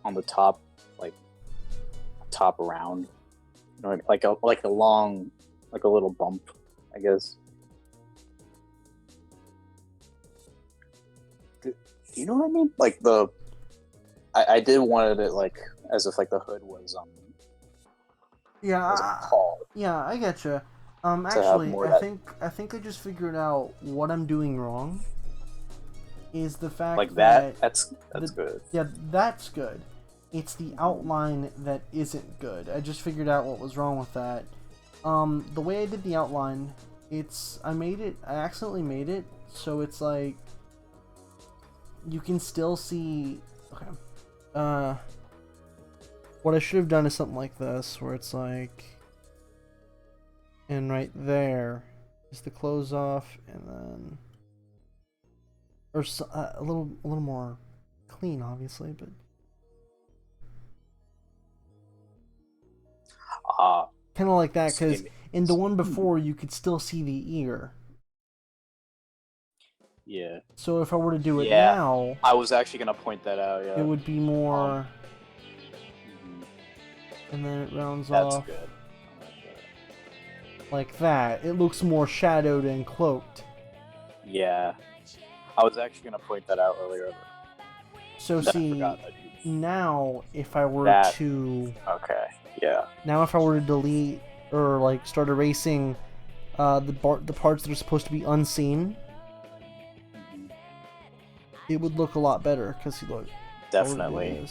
on the top, like top round, you know, like a long, like a little bump, I guess. Do you know what I mean? Like I did wanted it like as if like the hood was Yeah, tall. yeah, I get you. have Actually, more I that- think I just figured out what I'm doing wrong. Is the fact Like that that's good. Yeah, that's good. It's the outline that isn't good. I just figured out what was wrong with that. The way I did the outline, I accidentally made it, so it's like, you can still see, okay, what I should have done is something like this, where it's like, and right there is the close off, and then, or a little more clean, obviously, but kind of like that, because in the one before you could still see the ear. Yeah. So if I were to do it now, I was actually gonna point that out. Yeah. it would be more, and then it rounds off. That's good. Like that. It looks more shadowed and cloaked. Yeah. I was actually gonna point that out earlier. So see, now if I were to... Okay, yeah. Now if I were to delete or like start erasing the parts that are supposed to be unseen, it would look a lot better, because look. Definitely.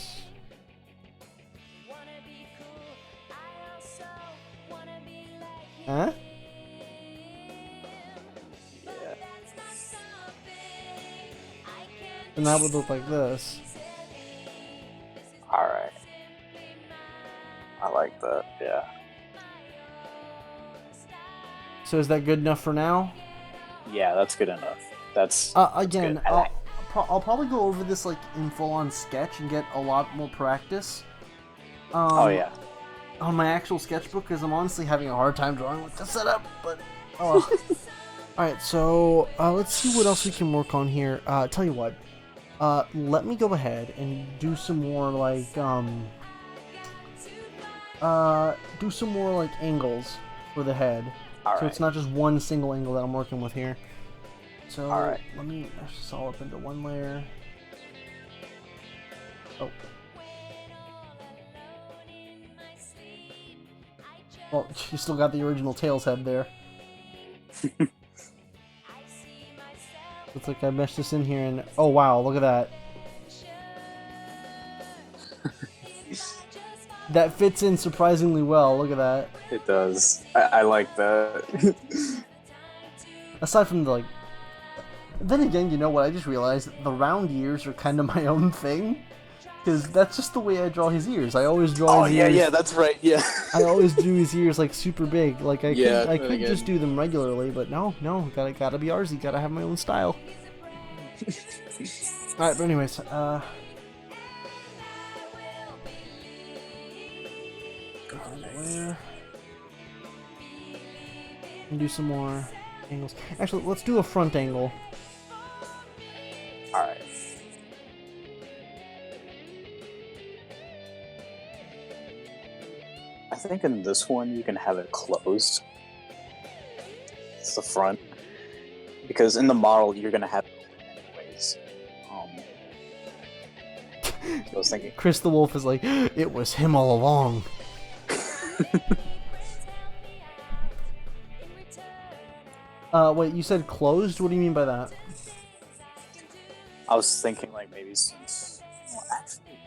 Huh? Yeah. And that would look like this. Alright. I like that, yeah. So is that good enough for now? Yeah, that's good enough. That's again, that's I'll probably go over this like in full-on sketch and get a lot more practice. Oh yeah. On my actual sketchbook, because I'm honestly having a hard time drawing with the setup, but oh well. Alright, so let's see what else we can work on here. Tell you what, let me go ahead and do some more like angles for the head. So it's not just one single angle that I'm working with here. So let me mash this all up into one layer. Oh. Well, you still got the original Tails head there. Looks like I meshed this in here, and oh wow, look at that. That fits in surprisingly well, look at that. It does. I like that. Aside from the, like... Then again, you know what, I just realized the round ears are kind of my own thing. Because that's just the way I draw his ears. I always draw his ears... Oh, yeah, that's right, yeah. I always do his ears, like, super big. Like, I could just do them regularly, but no, gotta be arsy, gotta have my own style. Alright, but anyways, and do some more angles. Actually, let's do a front angle. Alright. I think in this one you can have it closed. It's the front. Because in the model you're gonna have it anyways. I was thinking. Chris the Wolf is like, it was him all along. Wait, you said closed? What do you mean by that? I was thinking like maybe since... Well, actually...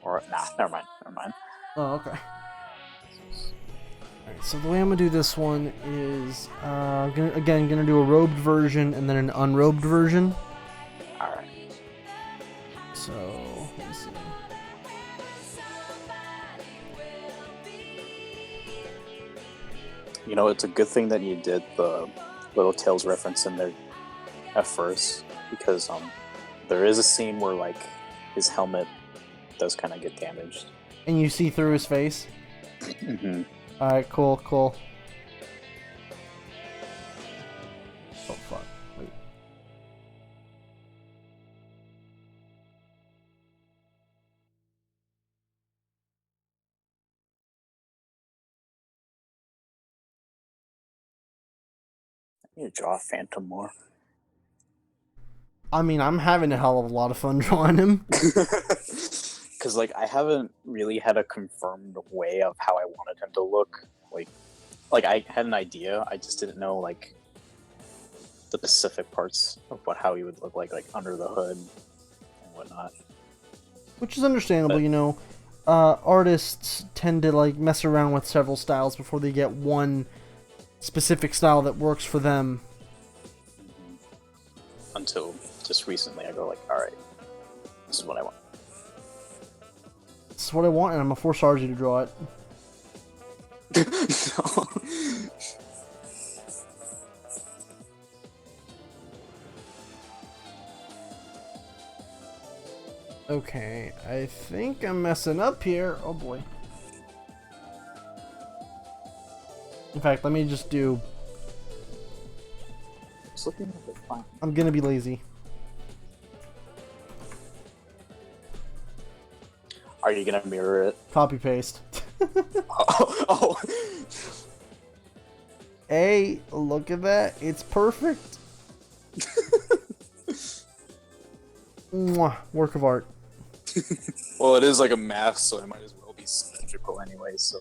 Or, nah, never mind. Oh, okay. Alright, so the way I'm gonna do this one is, gonna do a robed version and then an unrobed version. Alright. So, let me see. You know, it's a good thing that you did the little Tails reference in there at first, because there is a scene where like his helmet does kind of get damaged. And you see through his face? Mm-hmm. Alright, cool. Oh, fuck. Wait. I need to draw Phantom more. I mean, I'm having a hell of a lot of fun drawing him. Because, like, I haven't really had a confirmed way of how I wanted him to look. Like I had an idea, I just didn't know, like, the specific parts of how he would look like under the hood and whatnot. Which is understandable, you know. artists tend to like mess around with several styles before they get one specific style that works for them. Until just recently, I go like, all right, this is what I want. This is what I want, and I'm gonna force Argy to draw it. No. Okay, I think I'm messing up here. Oh boy. In fact, let me just do... It's looking a bit fine. I'm gonna be lazy. Are you gonna mirror it? Copy paste. Oh. Hey, look at that. It's perfect. Mwah, work of art. Well, it is like a math, so it might as well be symmetrical anyway, so...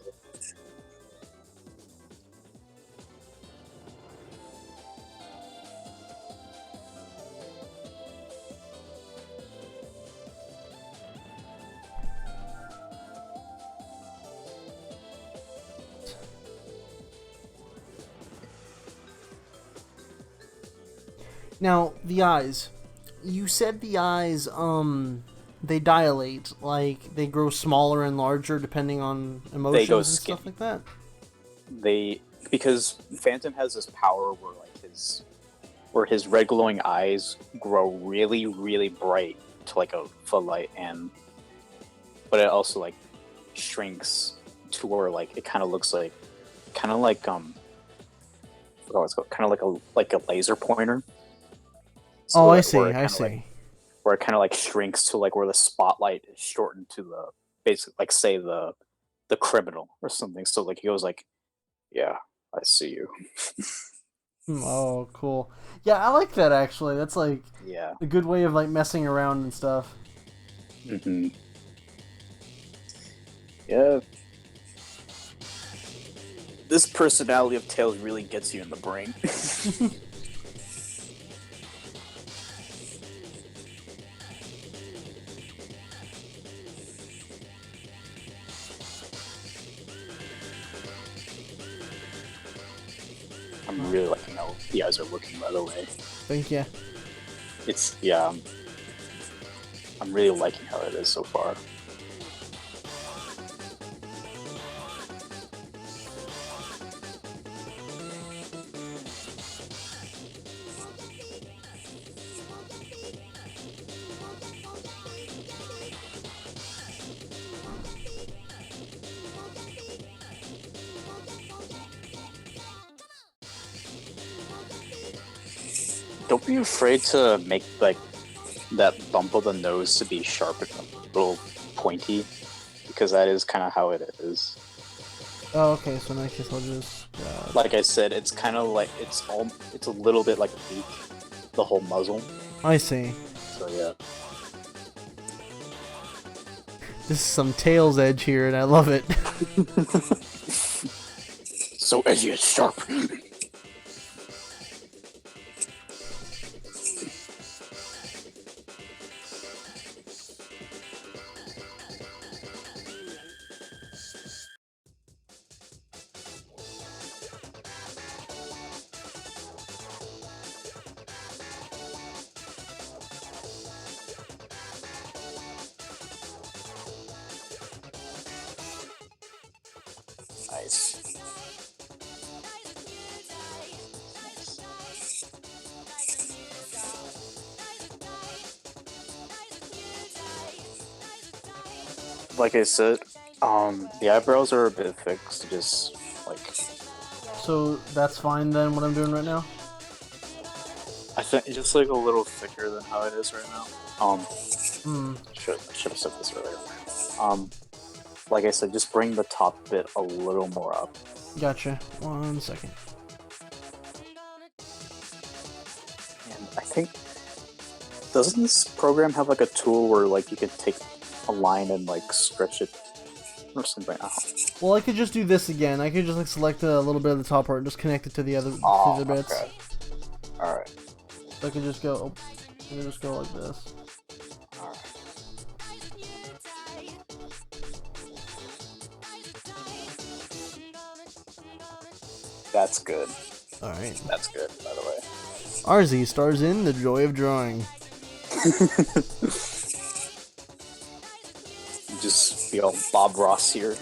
Now, the eyes. You said the eyes, they dilate, like they grow smaller and larger depending on emotions and skinny. stuff like that. Because Phantom has this power where his red glowing eyes grow really, really bright to like a floodlight, but it also like shrinks to where like it kind of looks like, I forgot what it's called, kind of like a laser pointer. So I see. I see. Like, where it kind of like shrinks to like where the spotlight is shortened to the basically like say the criminal or something. So like he goes like, yeah, I see you. Oh, cool. Yeah, I like that actually. That's like a good way of like messing around and stuff. Mm-hmm. Yeah. This personality of Tails really gets you in the brain. I'm really liking how the eyes are looking, by the way. Thank you. I'm really liking how it is so far. Don't be afraid to make like that bump of the nose to be sharp and a little pointy, because that is kind of how it is. Oh, okay. So in that case, I'll just. Like I said, it's kind of like it's a little bit like a beak, the whole muzzle. I see. So yeah. This is some Tails edge here, and I love it. So edgy and sharp. Nice. Like I said, the eyebrows are a bit thick, so just like. So that's fine then. What I'm doing right now. I think it's just like a little thicker than how it is right now. Should have said this earlier. Like I said, just bring the top bit a little more up. Gotcha. 1 second. And I think, doesn't this program have like a tool where like you could take a line and like stretch it or something? Well, I could just do this again. I could just like select a little bit of the top part and just connect it to the other bits. Okay. All right. So I could just go. I could just go like this. All right. That's good. Alright. That's good, by the way. RZ stars in The Joy of Drawing. Just feel Bob Ross here.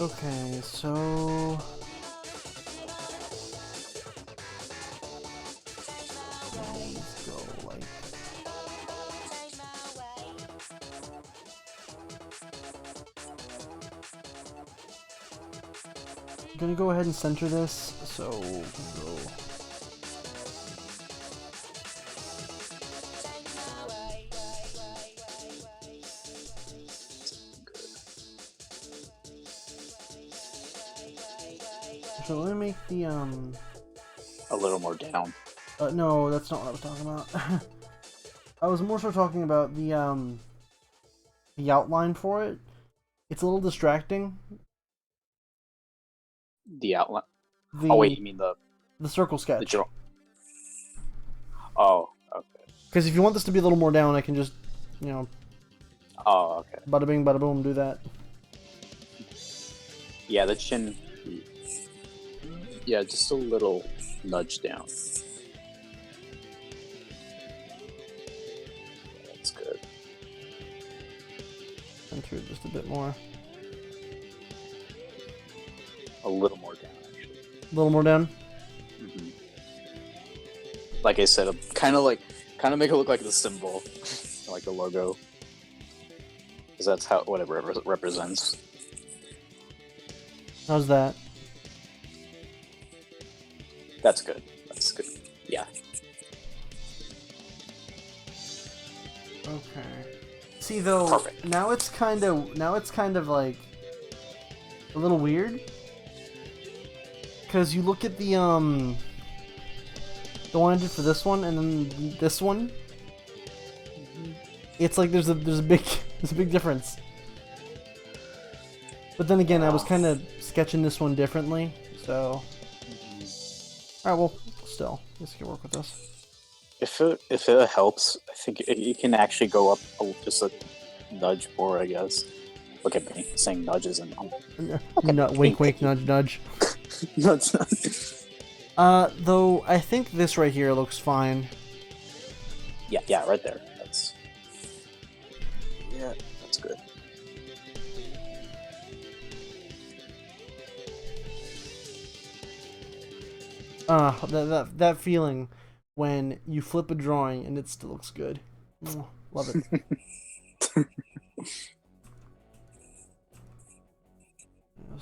Okay, so... Let's go like... I'm gonna go ahead and center this, so we'll go... So let me make the, A little more down. no, that's not what I was talking about. I was more so talking about the outline for it. It's a little distracting. The outline. Oh wait, you mean the circle sketch? The draw. Oh, okay. Because if you want this to be a little more down, I can just, you know. Oh, okay. Bada bing, bada boom, do that. Yeah, the chin. Yeah, just a little nudge down. That's good. Center it just a bit more. A little more down, actually. A little more down. Mm-hmm. Like I said, kind of make it look like the symbol, like the logo, because that's what it represents. How's that? That's good. That's good. Yeah. Okay. See though, Perfect. now it's kind of like a little weird. Because you look at the one I did for this one and then this one. It's like there's a big difference. But then again, I was kind of sketching this one differently, so. Alright, well, still, I guess I can work with this. If it helps, I think you can actually go up just a nudge more, I guess. Look at me saying nudges and Wink, wink, nudge, nudge. Nudge. Though I think this right here looks fine. Yeah, right there. That's good. That feeling when you flip a drawing and it still looks good. Love it.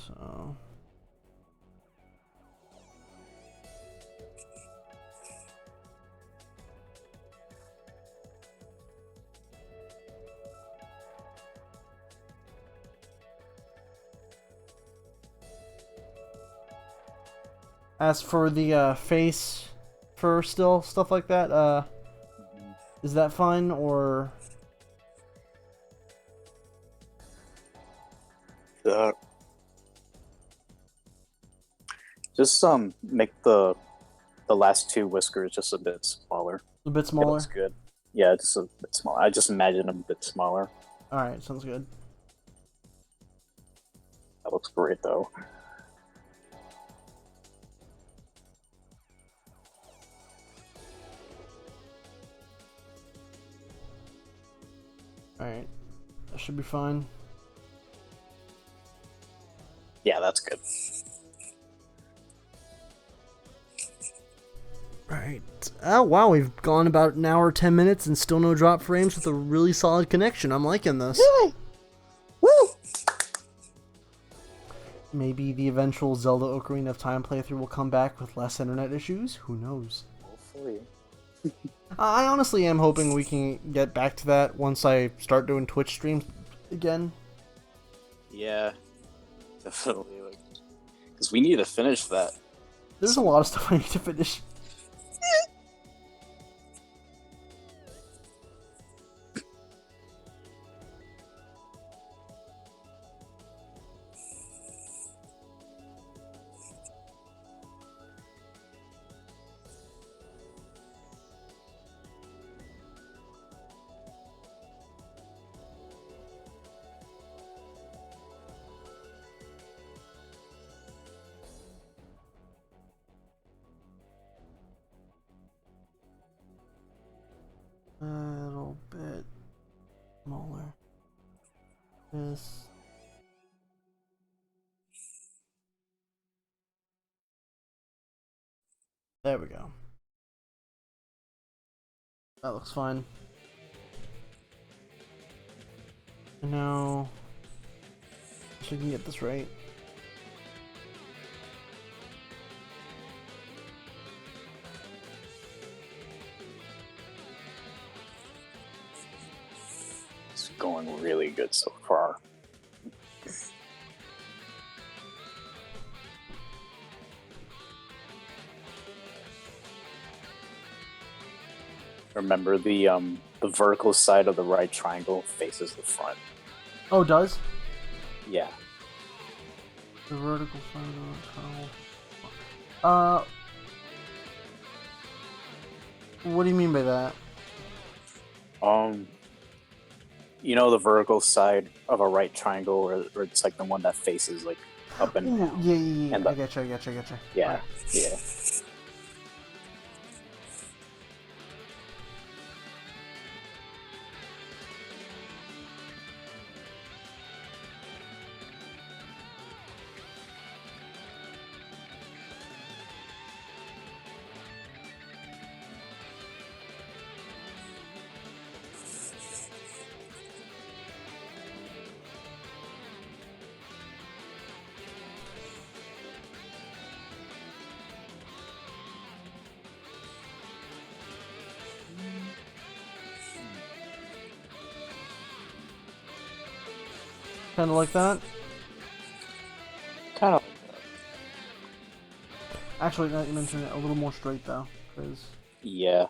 So. As for the face for still stuff like that, is that fine or? Just make the last two whiskers just a bit smaller. A bit smaller? It looks good. Yeah, just a bit smaller. I just imagine them a bit smaller. Alright, sounds good. That looks great though. Alright. That should be fine. Yeah, that's good. Right. Oh wow, we've gone about an hour, 10 minutes, and still no drop frames with a really solid connection. I'm liking this. Yay! Woo! Maybe the eventual Zelda Ocarina of Time playthrough will come back with less internet issues. Who knows? Hopefully. I honestly am hoping we can get back to that once I start doing Twitch streams again. Yeah, definitely. Because we need to finish that. There's a lot of stuff I need to finish. this. There we go. That looks fine. And now, so we can get this right. It's going really good so far. Remember, the vertical side of the right triangle faces the front. Oh, it does? Yeah. The vertical side of the right triangle. What do you mean by that? You know the vertical side of a right triangle, or it's like the one that faces like up and down. Yeah. And I getcha. Yeah, Right. yeah. Kind of like that. Kind of. Actually, now that you mentioned it, a little more straight though, because Yeah.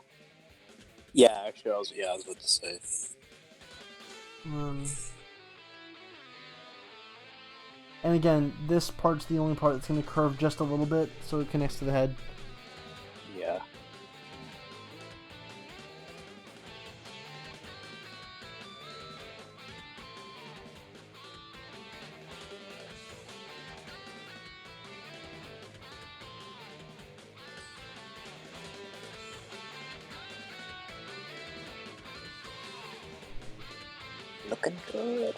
Yeah, actually, I was about to say. And again, this part's the only part that's going to curve just a little bit, so it connects to the head. Yeah. Looking good.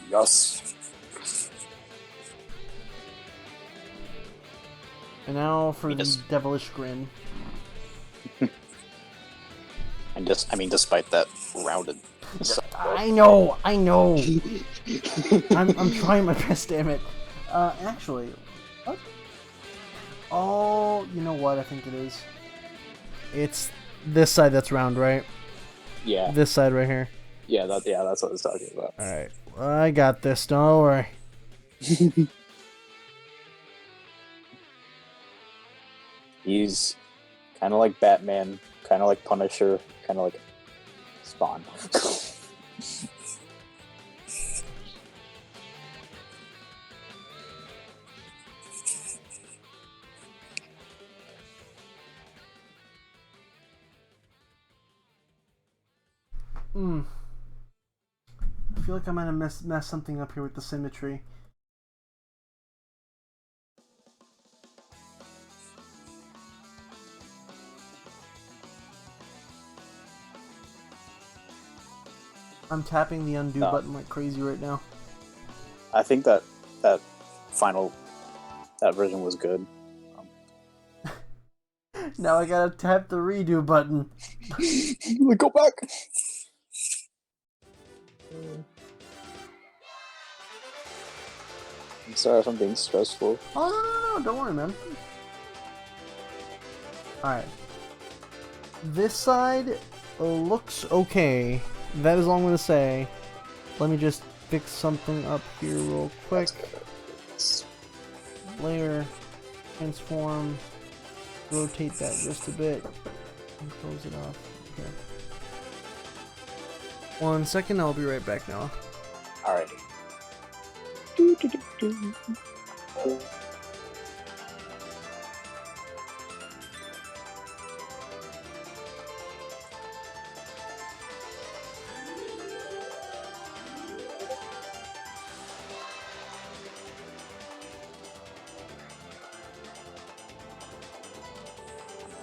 Yes. And now for the Yes. devilish grin. And despite that rounded. I know. I'm trying my best, damn it. Actually, what? Oh, you know what? I think it is. It's this side that's round, right? Yeah. This side right here. Yeah, that's what I was talking about. All right, I got this. Don't worry. He's kind of like Batman, kind of like Punisher, kind of like Spawn. I feel like I might have messed something up here with the symmetry. I'm tapping the undo button like crazy right now. I think that final version was good. Now I gotta tap the redo button. Go back. I'm sorry if I'm being stressful. Oh, no, don't worry, man. Alright. This side looks okay. That is all I'm gonna say. Let me just fix something up here real quick. Layer, transform, rotate that just a bit, and close it off here. 1 second, I'll be right back now. Alrighty.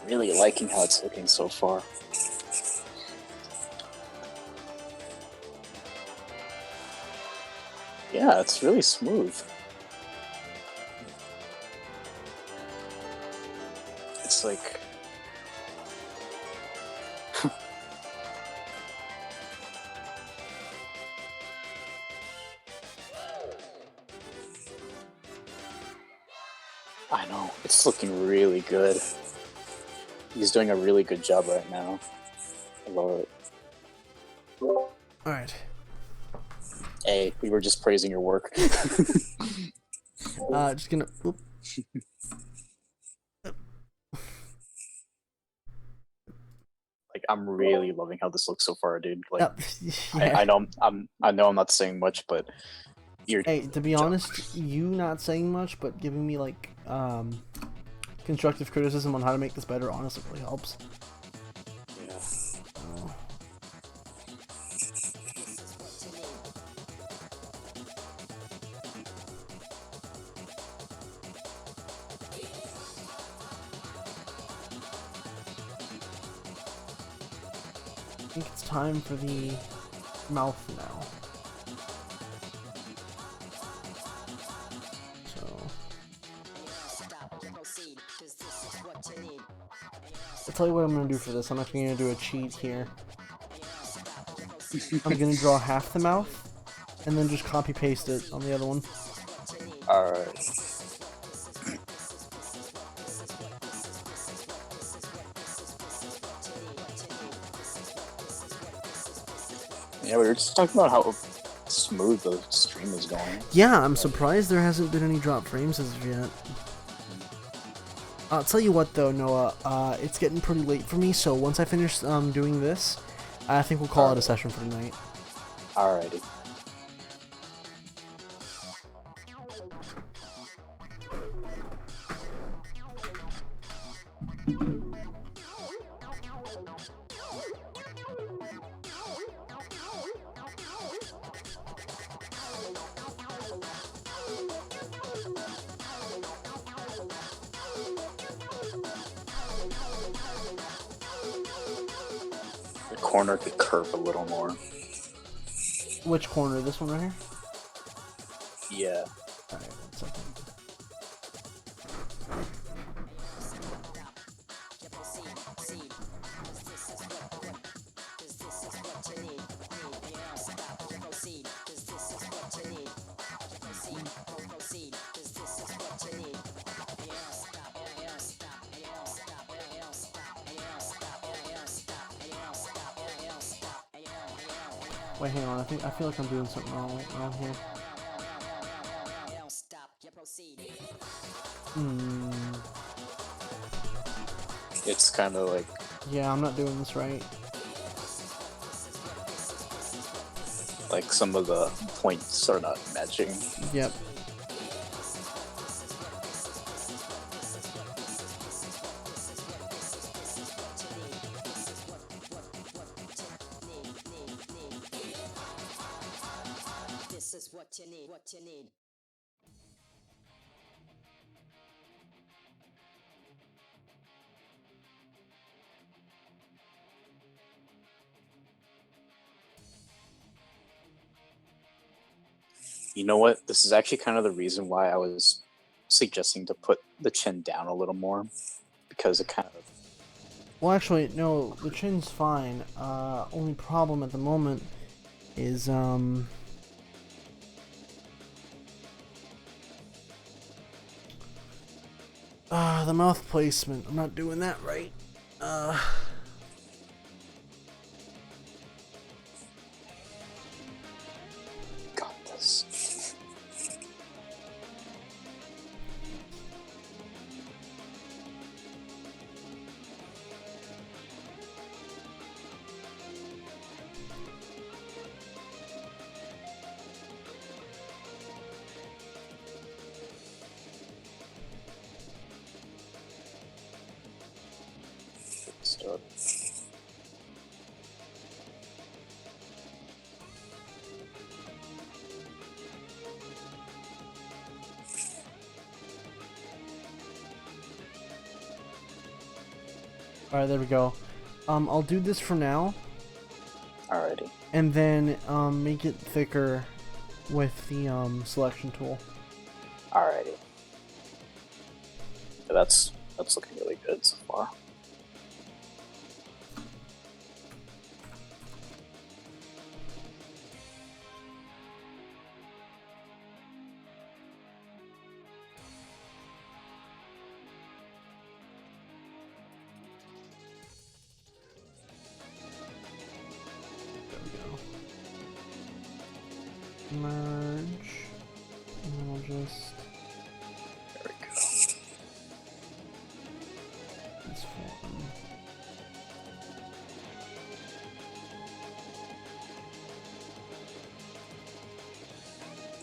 Really liking how it's looking so far. Yeah, it's really smooth. It's like... I know, it's looking really good. He's doing a really good job right now. I love it. Alright. Hey, we were just praising your work. Just gonna... Oop. Like, I'm really loving how this looks so far, dude. Like, Yeah. I know I'm not saying much, but you're... Hey, to be honest, you not saying much, but giving me, like, constructive criticism on how to make this better honestly really helps. Yeah. Oh. I think it's time for the mouth now. I'll tell you what I'm going to do for this. I'm actually going to do a cheat here. I'm going to draw half the mouth, and then just copy paste it on the other one. Alright. Yeah, we were just talking about how smooth the stream is going. Yeah, I'm surprised there hasn't been any drop frames as of yet. I'll tell you what though, Noah, it's getting pretty late for me, so once I finish doing this, I think we'll call it a session for tonight. Alrighty. The corner could curve a little more. Which corner? This one right here? Yeah. Alright, 1 second. Wait, hang on. I feel like I'm doing something wrong here. It's kind of like... Yeah, I'm not doing this right. Like some of the points are not matching. Yep. This is what you need, what you need. You know what? This is actually kind of the reason why I was suggesting to put the chin down a little more, because it kind of... Well, actually, no, the chin's fine. Only problem at the moment is, the mouth placement. I'm not doing that right. Got this. Alright, there we go. I'll do this for now, Alrighty. and then make it thicker with the selection tool. Alrighty. Yeah, that's looking really good so far. Merge, and then I'll just There we go. transform.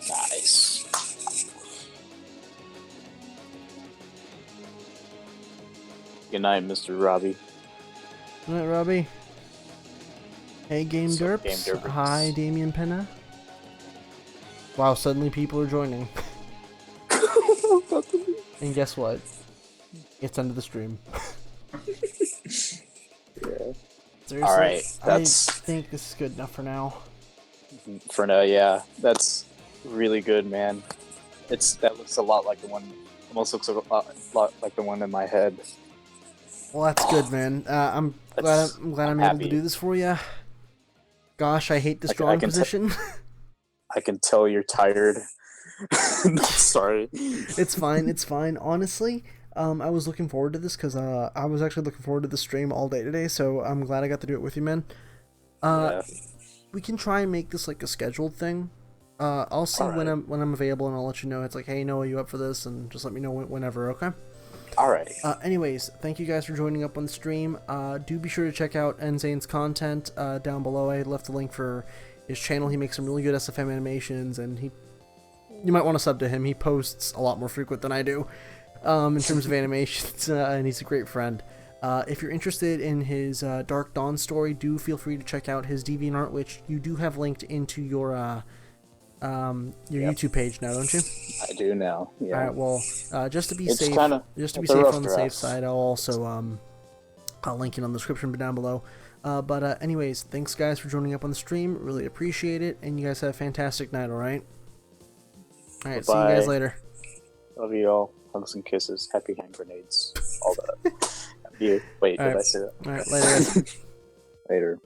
Nice. Good night, Mr. Robbie. Good night, Robbie. Hey, Game What's up, Derps. Game Derps? Hi, Damien Penna. Wow, suddenly people are joining. And guess what? It's end of the stream. Yeah. Seriously, Alright, I that's think this is good enough for now. for now. Yeah, that's really good, man. That looks a lot like the one. Almost looks a lot like the one in my head. Well, that's good, man. I'm glad I'm able happy. to do this for you. Gosh, I hate this I drawing can position. I can tell you're tired. Sorry. It's fine. It's fine. Honestly, I was looking forward to this because I was actually looking forward to the stream all day today. So I'm glad I got to do it with you, man. Yeah. We can try and make this like a scheduled thing. I'll see when I'm available, and I'll let you know. It's like, hey, Noah, you up for this? And just let me know whenever. Okay. Alrighty. Anyways, thank you guys for joining up on the stream. Do be sure to check out NZane's content down below. I left the link for his channel. He makes some really good SFM animations, and you might want to sub to him. He posts a lot more frequent than I do in terms of animations, and he's a great friend. If you're interested in his Dark Dawn story, do feel free to check out his DeviantArt, which you do have linked into your YouTube page now, don't you? I do now. Yeah. All right. Well, just to be It's safe, kinda- just to be it's a safe rough on the safe draft. side, I'll also I'll link it on the description down below. But anyways, thanks guys for joining up on the stream. Really appreciate it, and you guys have a fantastic night. All right. All right. See you guys Bye. later. Love you all. Hugs and kisses. Happy hand grenades. All that. Wait, All did right. I say that? All right. Later, guys. Later.